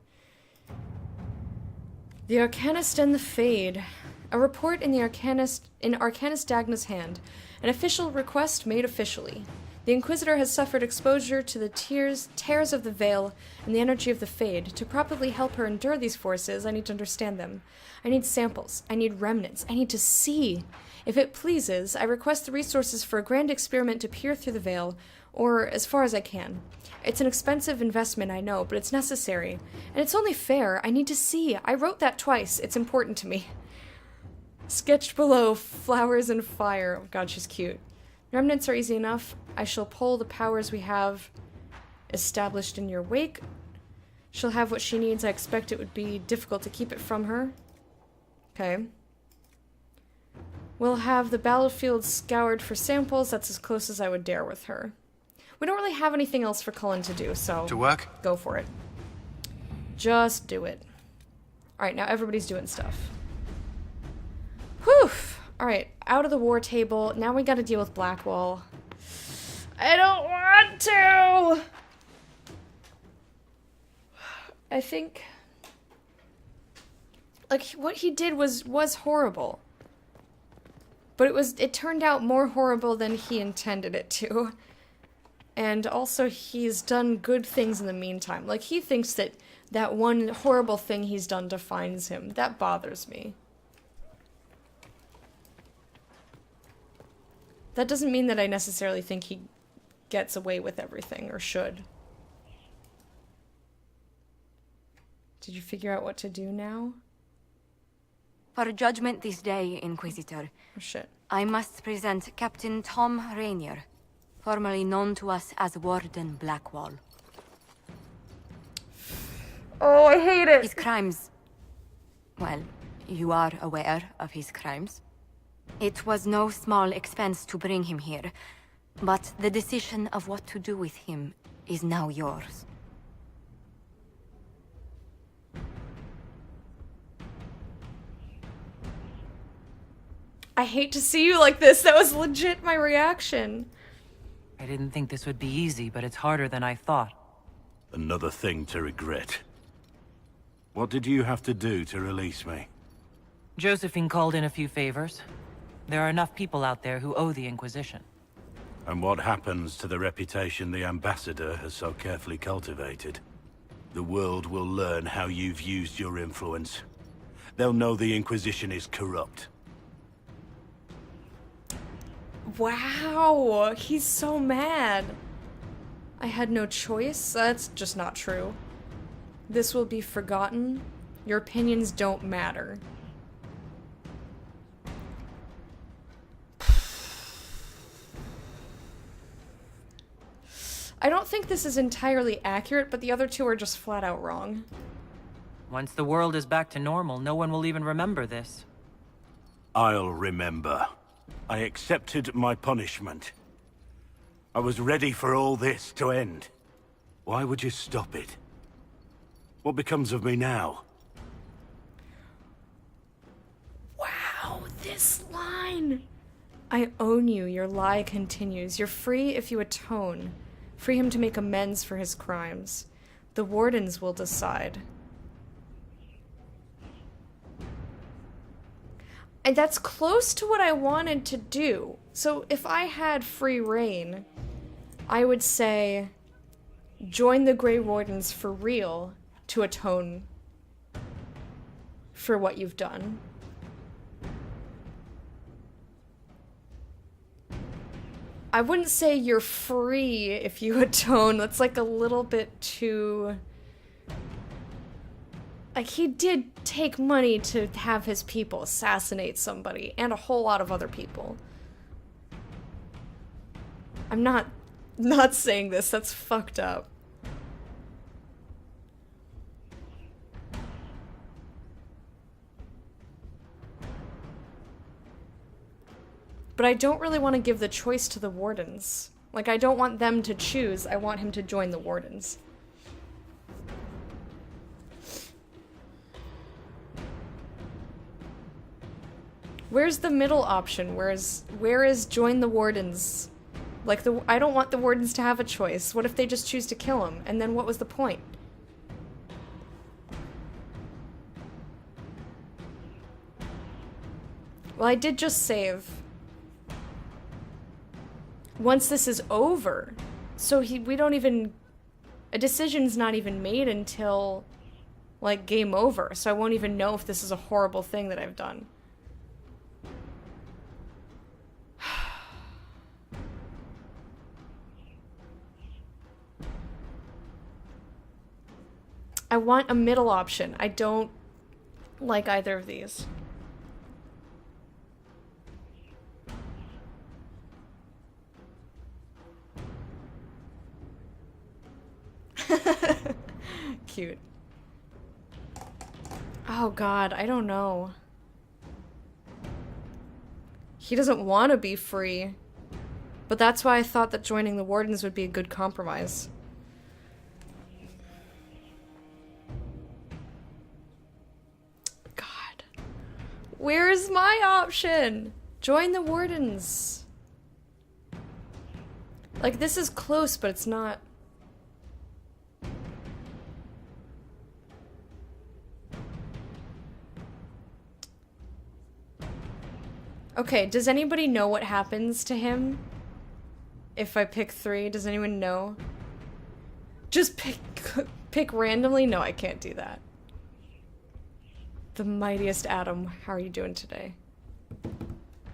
The Arcanist and the Fade. A report in Arcanist Dagna's hand. An official request made officially. The Inquisitor has suffered exposure to the tears of the veil and the energy of the Fade. To properly help her endure these forces, I need to understand them. I need samples. I need remnants. I need to see. If it pleases, I request the resources for a grand experiment to peer through the veil, or as far as I can. It's an expensive investment, I know, but it's necessary. And it's only fair. I need to see. I wrote that twice. It's important to me. Sketched below, flowers and fire. Oh god, she's cute. Remnants are easy enough. I shall pull the powers we have established in your wake. She'll have what she needs. I expect it would be difficult to keep it from her. Okay. We'll have the battlefield scoured for samples. That's as close as I would dare with her. We don't really have anything else for Cullen to do, so... To work? Go for it. Just do it. Alright, now everybody's doing stuff. Whew! Alright, out of the war table. Now we gotta deal with Blackwall. I don't want to! I think... like, what he did was horrible. But it turned out more horrible than he intended it to. And also, he's done good things in the meantime. Like, he thinks that that one horrible thing he's done defines him. That bothers me. That doesn't mean that I necessarily think he gets away with everything, or should. Did you figure out what to do now? For judgment this day, Inquisitor. Oh, shit. I must present Captain Tom Rainier, formerly known to us as Warden Blackwall. Oh, I hate it! His crimes... well, you are aware of his crimes. It was no small expense to bring him here, but the decision of what to do with him is now yours. I hate to see you like this. That was legit my reaction. I didn't think this would be easy, but it's harder than I thought. Another thing to regret. What did you have to do to release me? Josephine called in a few favors. There are enough people out there who owe the Inquisition. And what happens to the reputation the Ambassador has so carefully cultivated? The world will learn how you've used your influence. They'll know the Inquisition is corrupt. Wow, he's so mad. I had no choice? That's just not true. This will be forgotten. Your opinions don't matter. I don't think this is entirely accurate, but the other two are just flat out wrong. Once the world is back to normal, no one will even remember this. I'll remember. I accepted my punishment. I was ready for all this to end. Why would you stop it? What becomes of me now? Wow, this line! I own you, your lie continues. You're free if you atone. Free him to make amends for his crimes. The wardens will decide. And that's close to what I wanted to do. So if I had free reign, I would say, join the Grey Wardens for real to atone for what you've done. I wouldn't say you're free if you atone. That's like a little bit too... Like, he did take money to have his people assassinate somebody, and a whole lot of other people. I'm not saying this, that's fucked up. But I don't really want to give the choice to the wardens. Like, I don't want them to choose, I want him to join the wardens. Where's the middle option? Where is join the wardens? Like, I don't want the wardens to have a choice. What if they just choose to kill him? And then what was the point? Well, I did just save. Once this is over, so we don't even... A decision's not even made until, like, game over. So I won't even know if this is a horrible thing that I've done. I want a middle option. I don't like either of these. Cute. Oh god, I don't know. He doesn't want to be free. But that's why I thought that joining the wardens would be a good compromise. God. Where's my option? Join the wardens. Like, this is close, but it's not... Okay, does anybody know what happens to him if I pick 3? Does anyone know? Just pick randomly? No, I can't do that. The mightiest Adam, how are you doing today?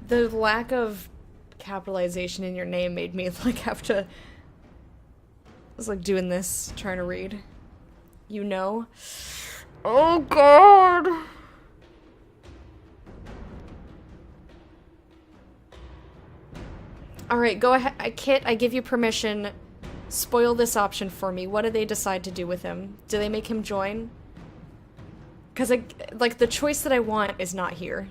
The lack of capitalization in your name made me like have to... I was like doing this, trying to read. You know? Oh god! Alright, go ahead. Kit, I give you permission. Spoil this option for me. What do they decide to do with him? Do they make him join? Because, like, the choice that I want is not here.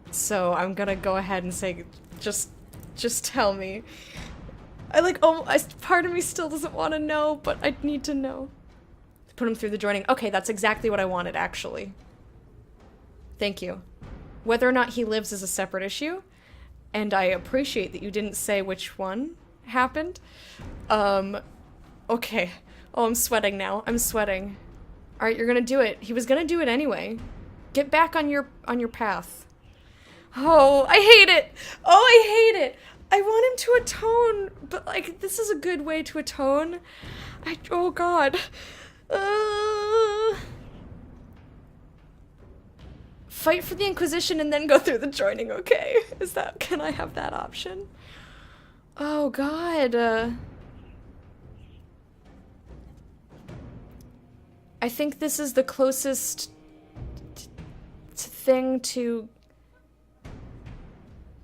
So, I'm gonna go ahead and say, just tell me. Part of me still doesn't want to know, but I need to know. Put him through the joining. Okay, that's exactly what I wanted, actually. Thank you. Whether or not he lives is a separate issue, and I appreciate that you didn't say which one happened. Okay. Oh, I'm sweating now. I'm sweating. Alright, you're gonna do it. He was gonna do it anyway. Get back on your path. Oh, I hate it! Oh, I hate it! I want him to atone, but, like, this is a good way to atone. Oh god. Fight for the Inquisition and then go through the joining, okay? Can I have that option? Oh god. I think this is the closest thing to...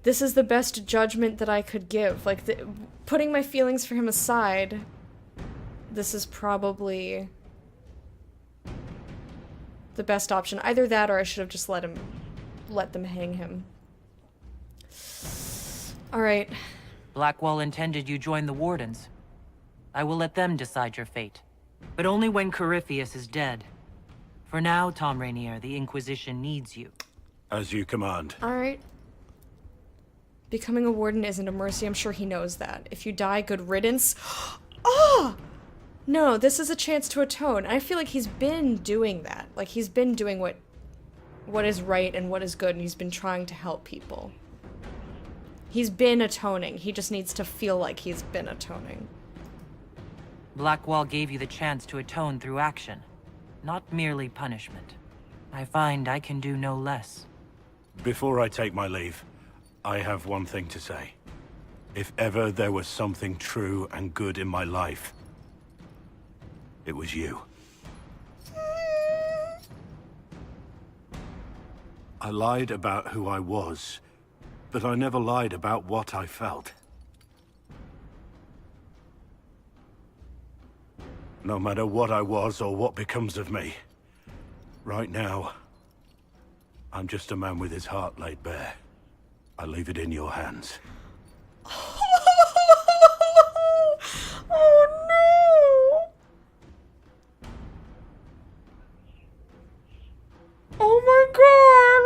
This is the best judgment that I could give. Like, putting my feelings for him aside, this is probably the best option. Either that or I should have just let them hang him. Alright. Blackwall intended you join the Wardens. I will let them decide your fate. But only when Corypheus is dead. For now, Tom Rainier, the Inquisition needs you. As you command. Alright. Becoming a warden isn't a mercy, I'm sure he knows that. If you die, good riddance. Oh! No, this is a chance to atone. I feel like he's been doing that. Like, he's been doing what is right and what is good, and he's been trying to help people. He's been atoning. He just needs to feel like he's been atoning. Blackwall gave you the chance to atone through action, not merely punishment. I find I can do no less. Before I take my leave, I have one thing to say. If ever there was something true and good in my life, it was you. I lied about who I was, but I never lied about what I felt. No matter what I was or what becomes of me, right now, I'm just a man with his heart laid bare. I leave it in your hands. Oh no! Oh my god!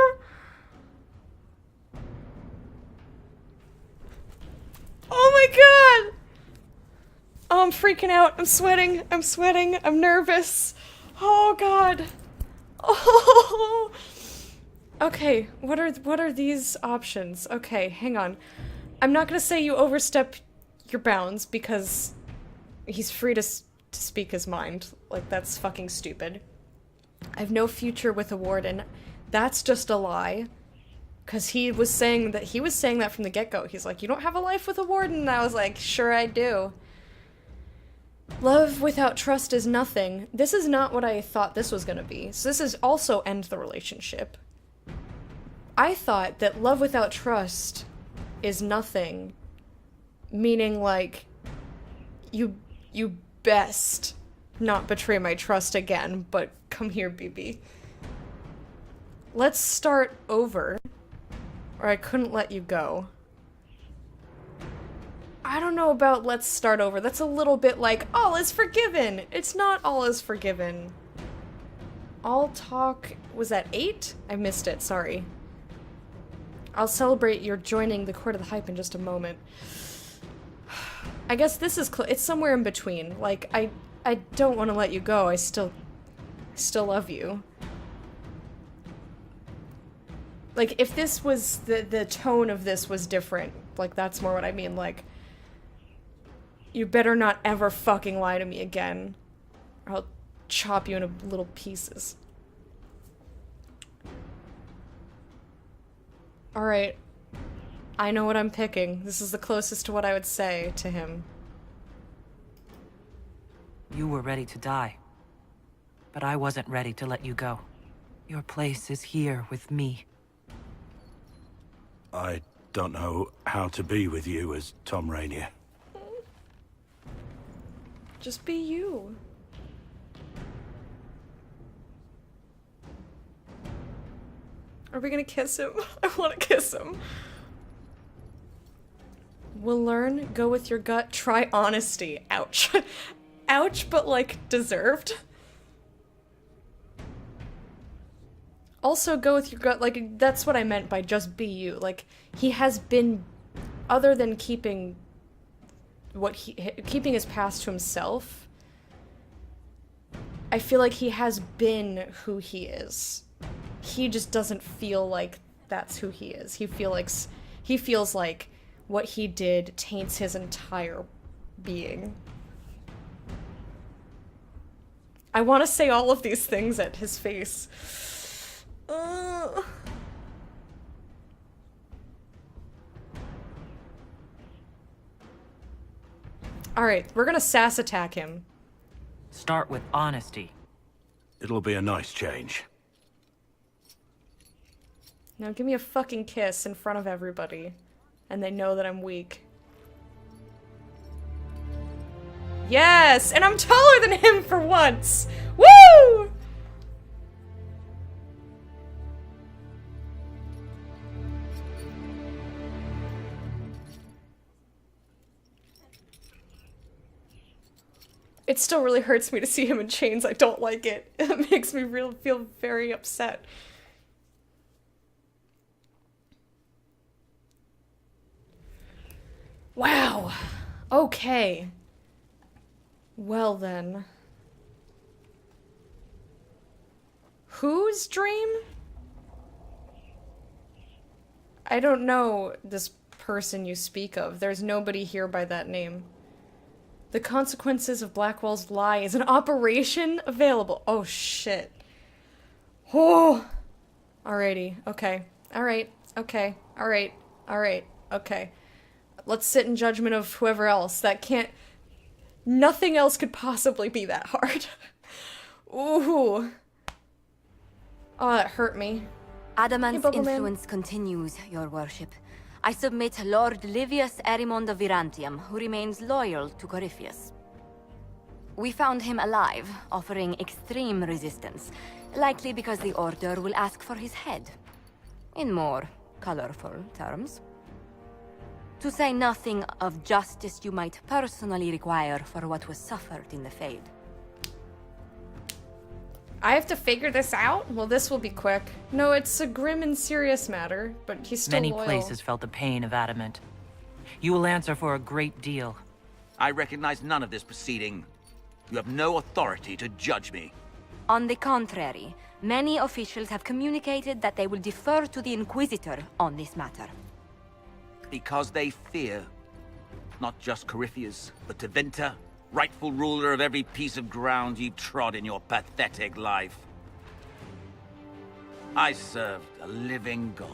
Oh my god! Oh, I'm freaking out. I'm sweating. I'm sweating. I'm nervous. Oh god. Oh. Okay, what are these options? Okay, hang on. I'm not gonna say you overstep your bounds because he's free to speak his mind. Like, that's fucking stupid. I have no future with a warden. That's just a lie. Cause he was saying that from the get-go. He's like, you don't have a life with a warden? And I was like, sure I do. Love without trust is nothing. This is not what I thought this was gonna be. So this is also end the relationship. I thought that love without trust is nothing. Meaning, like, you best not betray my trust again, but come here, BB. Let's start over. Or I couldn't let you go. I don't know about let's start over. That's a little bit like, all is forgiven. It's not all is forgiven. All talk... Was that 8? I missed it, sorry. I'll celebrate your joining the Court of the Hype in just a moment. I guess this is it's somewhere in between. Like, I don't want to let you go. I still love you. Like, if this was the tone of this was different, like, that's more what I mean. Like, you better not ever fucking lie to me again, or I'll chop you into little pieces. Alright. I know what I'm picking. This is the closest to what I would say to him. You were ready to die. But I wasn't ready to let you go. Your place is here with me. I don't know how to be with you as Tom Rainier. Just be you. Are we gonna kiss him? I wanna kiss him. We'll learn, go with your gut, try honesty. Ouch. Ouch, but like deserved. Also go with your gut. Like, that's what I meant by just be you. Like, he has been, other than keeping his past to himself, I feel like he has been who he is. He just doesn't feel like that's who he is. He feels like what he did taints his entire being. I want to say all of these things at his face. Alright, we're gonna sass attack him. Start with honesty. It'll be a nice change. Now give me a fucking kiss in front of everybody. And they know that I'm weak. Yes! And I'm taller than him for once! Woo! It still really hurts me to see him in chains. I don't like it. It makes me feel very upset. Wow. Okay. Well then. Whose dream? I don't know this person you speak of. There's nobody here by that name. The consequences of Blackwall's lie is an operation available. Oh shit. Oh. Alrighty. Okay. Alright. Okay. Alright. Alright. Okay. Let's sit in judgment of whoever else. That can't... Nothing else could possibly be that hard. Ooh. Oh, that hurt me. Adamant's influence continues, your worship. I submit Lord Livius Erimond of Virantium, who remains loyal to Corypheus. We found him alive, offering extreme resistance, likely because the Order will ask for his head. In more colorful terms. To say nothing of justice you might personally require for what was suffered in the Fade. I have to figure this out? Well, this will be quick. No, it's a grim and serious matter, but he's still loyal. Many places felt the pain of Adamant. You will answer for a great deal. I recognize none of this proceeding. You have no authority to judge me. On the contrary, many officials have communicated that they will defer to the Inquisitor on this matter. Because they fear. Not just Corypheus, but Tevinter, rightful ruler of every piece of ground you've trod in your pathetic life. I served a living god.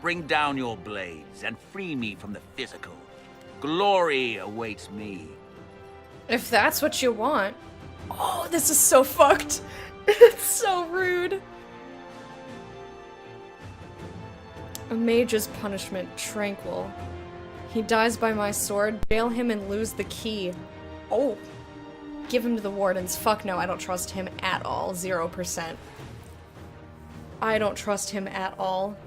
Bring down your blades and free me from the physical. Glory awaits me. If that's what you want. Oh, this is so fucked. It's so rude. A mage's punishment, tranquil. He dies by my sword, jail him and lose the key. Oh. Give him to the wardens. Fuck no, I don't trust him at all. 0%. I don't trust him at all.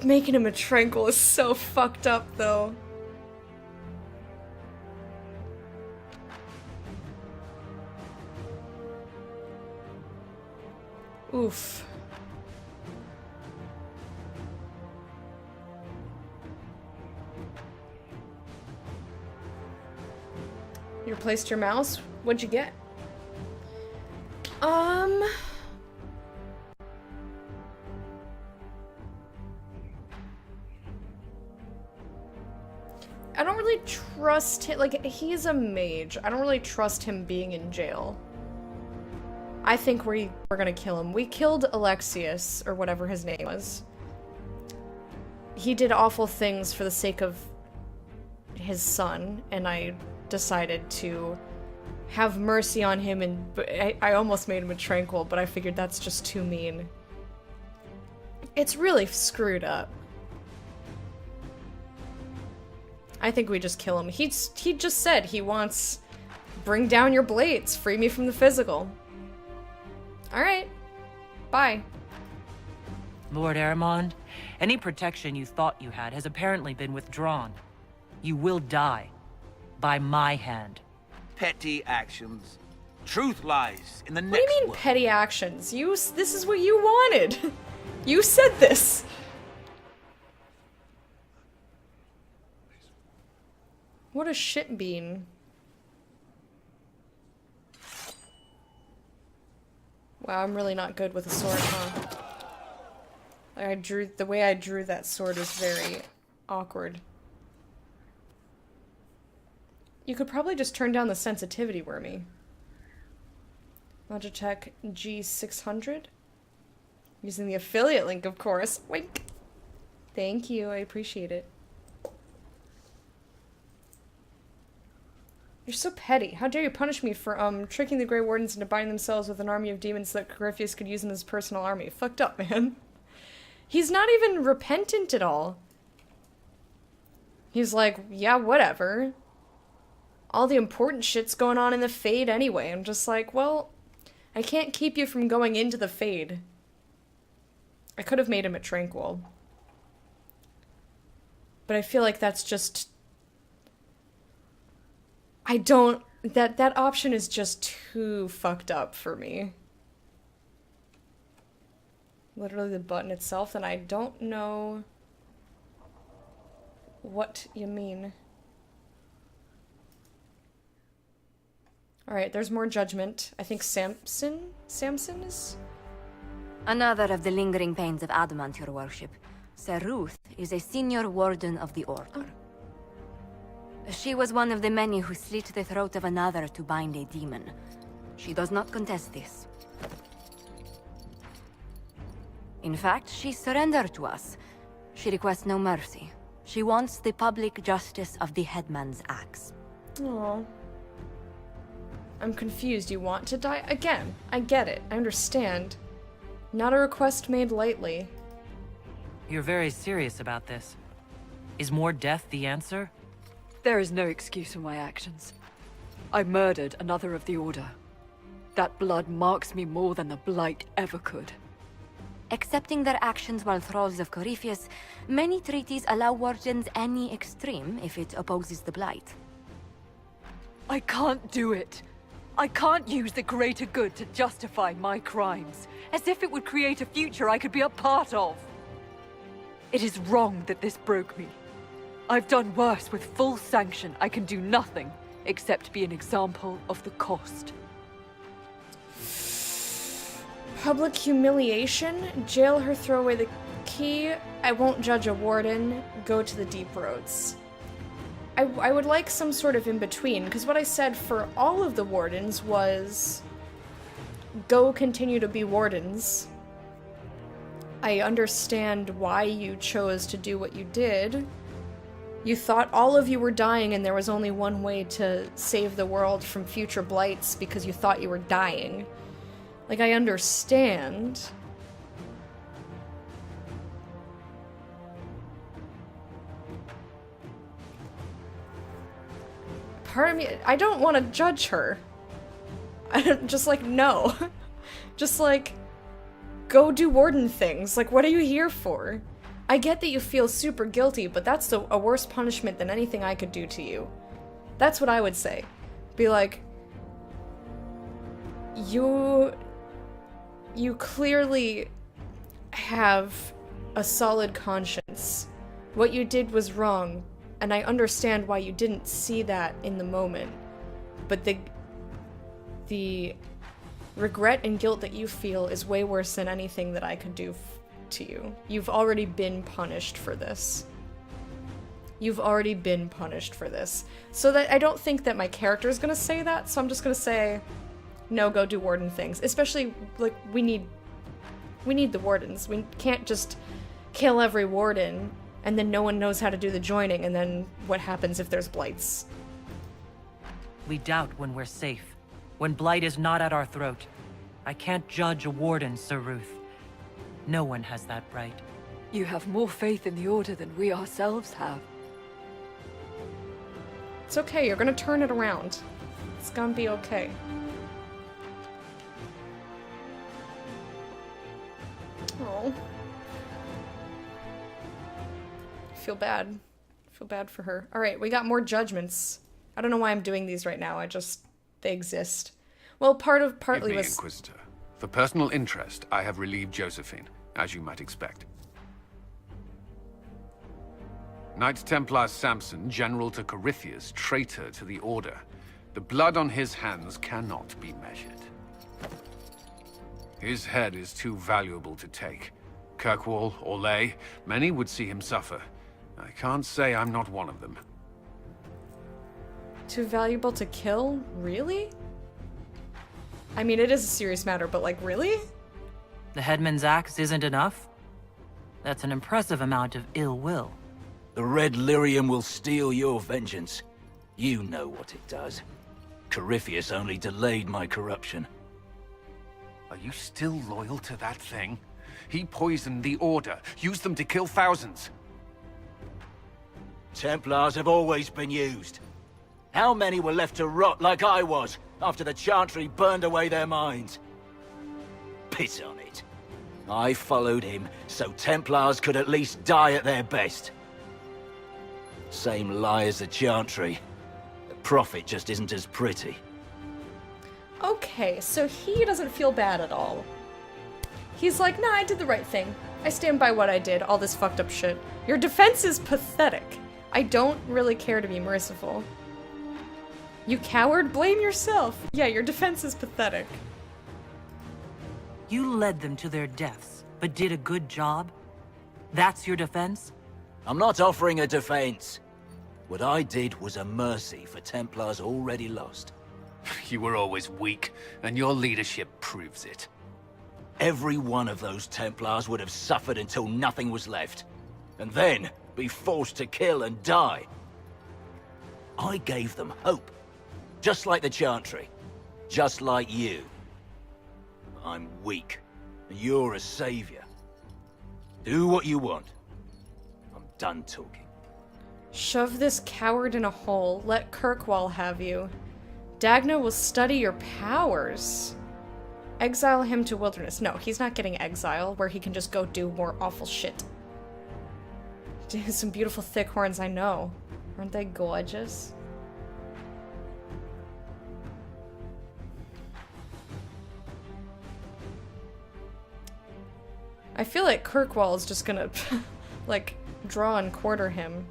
Making him a tranquil is so fucked up, though. Oof. You replaced your mouse? What'd you get? I don't really trust him. Like, he's a mage. I don't really trust him being in jail. I think we're gonna kill him. We killed Alexius, or whatever his name was. He did awful things for the sake of his son, and I decided to have mercy on him, and I almost made him a tranquil, but I figured that's just too mean. It's really screwed up. I think we just kill him. He just said he wants, bring down your blades, free me from the physical. Alright. Bye. Lord Erimond, any protection you thought you had has apparently been withdrawn. You will die. By my hand. Petty actions. Truth lies in the What next do you mean world. petty actions? This is what you wanted. You said this. What a shit bean. Wow, I'm really not good with a sword, huh? Like the way I drew that sword is very awkward. You could probably just turn down the sensitivity, Wormy. Logitech G600. Using the affiliate link, of course. Wink. Thank you, I appreciate it. You're so petty. How dare you punish me for, tricking the Grey Wardens into binding themselves with an army of demons so that Corypheus could use them as his personal army. Fucked up, man. He's not even repentant at all. He's like, yeah, whatever. All the important shit's going on in the Fade anyway. I'm just like, well, I can't keep you from going into the Fade. I could have made him a Tranquil. But I feel like that's just... That option is just too fucked up for me. Literally the button itself, and I don't know what you mean. Alright, there's more judgment. I think Samson is? Another of the lingering pains of adamant, your worship. Sir Ruth is a senior warden of the Order. She was one of the many who slit the throat of another to bind a demon. She does not contest this. In fact, she surrendered to us. She requests no mercy. She wants the public justice of the headman's axe. Aww. I'm confused. You want to die? Again, I get it. I understand. Not a request made lightly. You're very serious about this. Is more death the answer? There is no excuse for my actions. I murdered another of the Order. That blood marks me more than the Blight ever could. Accepting their actions while thralls of Corypheus, many treaties allow wardens any extreme if it opposes the Blight. I can't do it. I can't use the greater good to justify my crimes, as if it would create a future I could be a part of. It is wrong that this broke me. I've done worse with full sanction. I can do nothing except be an example of the cost. Public humiliation? Jail her, throw away the key. I won't judge a warden. Go to the deep roads. I would like some sort of in-between, because what I said for all of the wardens was... go continue to be wardens. I understand why you chose to do what you did. You thought all of you were dying and there was only one way to save the world from future blights because you thought you were dying. Like, I understand. Part of me, I don't want to judge her. Just like, no. Just like, go do warden things. Like, what are you here for? I get that you feel super guilty, but that's a worse punishment than anything I could do to you. That's what I would say. Be like, you clearly have a solid conscience. What you did was wrong, and I understand why you didn't see that in the moment. But the regret and guilt that you feel is way worse than anything that I could do to you. You've already been punished for this. You've already been punished for this. So that I don't think that my character is gonna say that, so I'm just gonna say, no, go do warden things. Especially, like, we need the wardens. We can't just kill every warden and then no one knows how to do the joining, and then what happens if there's blights? We doubt when we're safe. When blight is not at our throat. I can't judge a warden, Sir Ruth. No one has that right. You have more faith in the Order than we ourselves have. It's okay, you're gonna turn it around. It's gonna be okay. Oh. I feel bad. I feel bad for her. Alright, we got more judgments. I don't know why I'm doing these right now, they exist. Well, Give partly me, was... Inquisitor. For personal interest, I have relieved Josephine, as you might expect. Knight Templar Samson, General to Corypheus, traitor to the Order. The blood on his hands cannot be measured. His head is too valuable to take. Kirkwall, Orlais, many would see him suffer. I can't say I'm not one of them. Too valuable to kill? Really? I mean, it is a serious matter, but like, really? The headman's axe isn't enough? That's an impressive amount of ill will. The Red Lyrium will steal your vengeance. You know what it does. Corypheus only delayed my corruption. Are you still loyal to that thing? He poisoned the Order, used them to kill thousands. Templars have always been used. How many were left to rot like I was, after the Chantry burned away their minds? Piss on it. I followed him, so Templars could at least die at their best. Same lie as the Chantry. The Prophet just isn't as pretty. Okay, so he doesn't feel bad at all. He's like, nah, I did the right thing. I stand by what I did, all this fucked up shit. Your defense is pathetic. I don't really care to be merciful. You coward, blame yourself. Yeah, your defense is pathetic. You led them to their deaths, but did a good job? That's your defense? I'm not offering a defense. What I did was a mercy for Templars already lost. You were always weak, and your leadership proves it. Every one of those Templars would have suffered until nothing was left. And then be forced to kill and die. I gave them hope. Just like the Chantry. Just like you. I'm weak. And you're a savior. Do what you want. I'm done talking. Shove this coward in a hole. Let Kirkwall have you. Dagna will study your powers. Exile him to wilderness. No, he's not getting exile, where he can just go do more awful shit. Dude, some beautiful thick horns, I know. Aren't they gorgeous? I feel like Kirkwall is just gonna, like, draw and quarter him.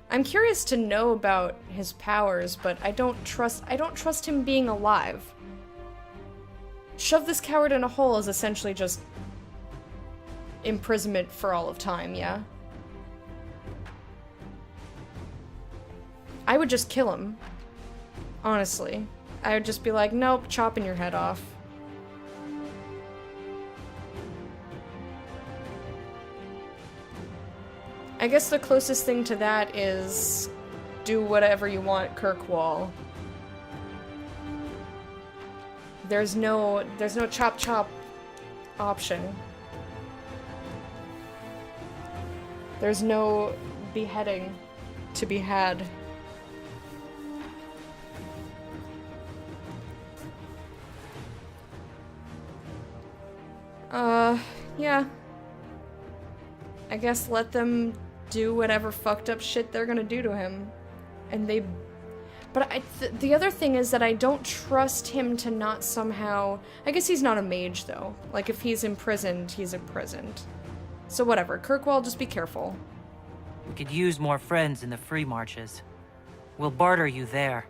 I'm curious to know about his powers, but I don't trust him being alive. Shove this coward in a hole is essentially just imprisonment for all of time, yeah? I would just kill him. Honestly. I would just be like, nope, chopping your head off. I guess the closest thing to that is do whatever you want, Kirkwall. There's no chop option. There's no beheading to be had. Yeah. I guess let them do whatever fucked up shit they're gonna do to him. And they... But the other thing is that I don't trust him to not somehow... I guess he's not a mage, though. Like, if he's imprisoned, he's imprisoned. So whatever. Kirkwall, just be careful. We could use more friends in the free marches. We'll barter you there.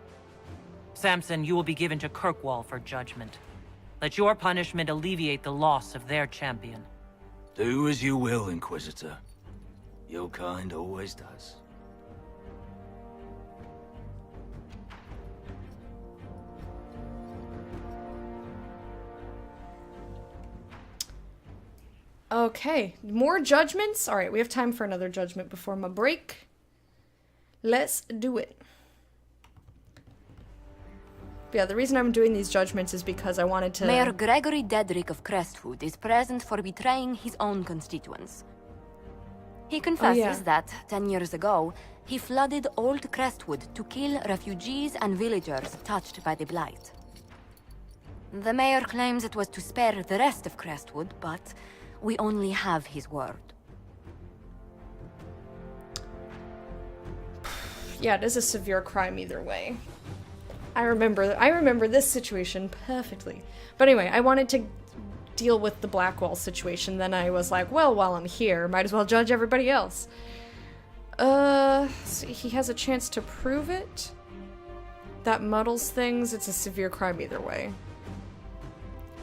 Samson, you will be given to Kirkwall for judgment. Let your punishment alleviate the loss of their champion. Do as you will, Inquisitor. Your kind always does. Okay, more judgments? Alright, we have time for another judgment before my break. Let's do it. But yeah, the reason I'm doing these judgments is because I wanted to... Mayor Gregory Dedrick of Crestwood is present for betraying his own constituents. He confesses that, 10 years ago, he flooded Old Crestwood to kill refugees and villagers touched by the Blight. The mayor claims it was to spare the rest of Crestwood, but we only have his word. Yeah, it is a severe crime either way. I remember this situation perfectly. But anyway, I wanted to deal with the Blackwall situation. Then I was like, well, while I'm here, might as well judge everybody else. So he has a chance to prove it. That muddles things. It's a severe crime either way.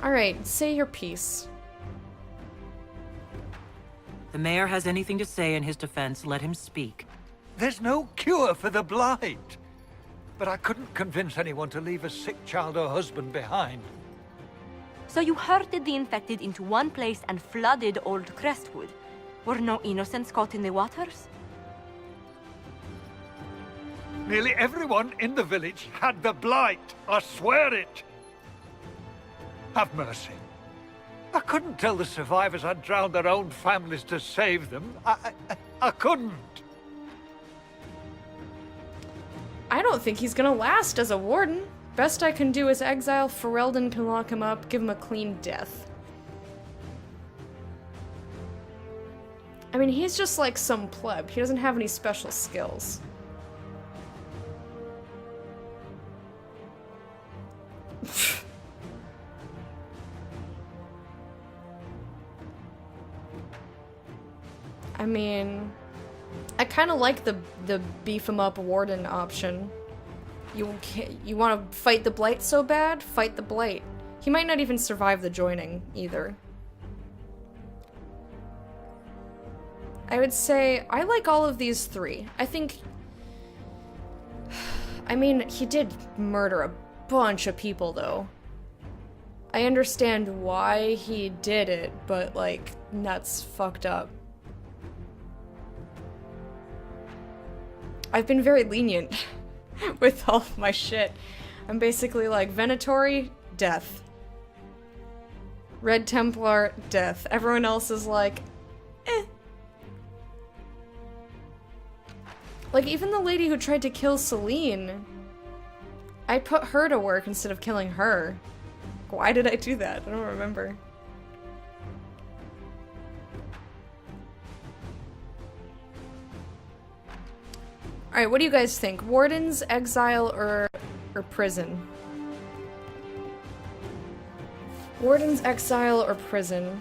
Alright, say your piece. The mayor has anything to say in his defense, let him speak. There's no cure for the blight. But I couldn't convince anyone to leave a sick child or husband behind. So you herded the infected into one place and flooded Old Crestwood. Were no innocents caught in the waters? Nearly everyone in the village had the blight. I swear it. Have mercy. I couldn't tell the survivors I'd drowned their own families to save them. I couldn't. I don't think he's gonna last as a warden. Best I can do is exile Ferelden, can lock him up, give him a clean death. I mean, he's just like some pleb. He doesn't have any special skills. I mean, I kind of like the beef him up warden option. You want to fight the blight so bad? Fight the blight. He might not even survive the joining either. I would say I like all of these three. I think, I mean, he did murder a bunch of people though. I understand why he did it, but like, that's fucked up. I've been very lenient with all of my shit. I'm basically like, Venatori, death. Red Templar, death. Everyone else is like, eh. Like, even the lady who tried to kill Celine, I put her to work instead of killing her. Why did I do that? I don't remember. Alright, what do you guys think? Wardens, exile, or prison? Wardens, exile, or prison?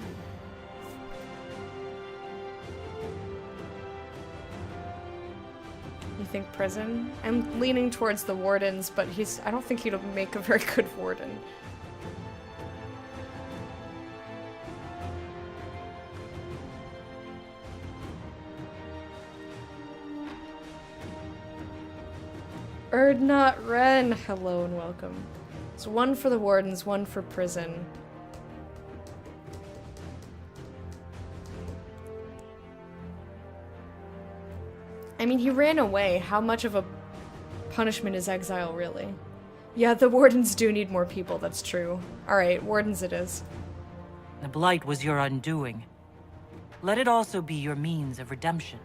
You think prison? I'm leaning towards the wardens, but I don't think he'd make a very good warden. Erdnot Ren, hello and welcome. So one for the wardens, one for prison. I mean, he ran away. How much of a punishment is exile, really? Yeah, the wardens do need more people, that's true. Alright, wardens it is. The blight was your undoing. Let it also be your means of redemption.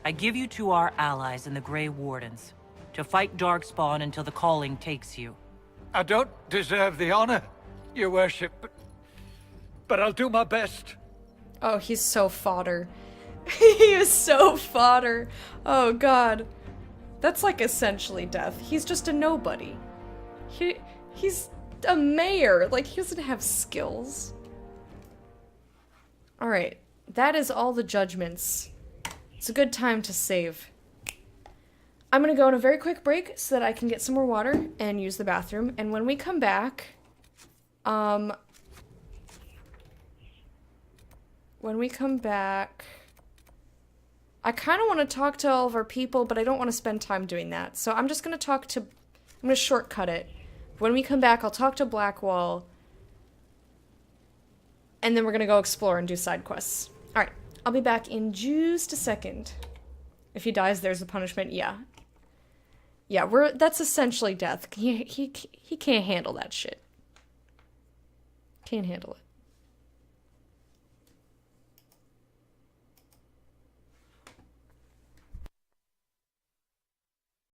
I give you to our allies in the Grey Wardens, to fight Darkspawn until the calling takes you. I don't deserve the honor, your worship, but I'll do my best. Oh, he's so fodder. He is so fodder. Oh god. That's like essentially death. He's just a nobody. He's a mayor. Like, he doesn't have skills. Alright. That is all the judgments. It's a good time to save. I'm gonna go on a very quick break so that I can get some more water and use the bathroom. And when we come back, I kind of want to talk to all of our people, but I don't want to spend time doing that. So I'm just gonna I'm gonna shortcut it. When we come back, I'll talk to Blackwall, and then we're gonna go explore and do side quests. Alright, I'll be back in just a second. If he dies, there's a punishment, yeah. Yeah, that's essentially death. He can't handle that shit. Can't handle it.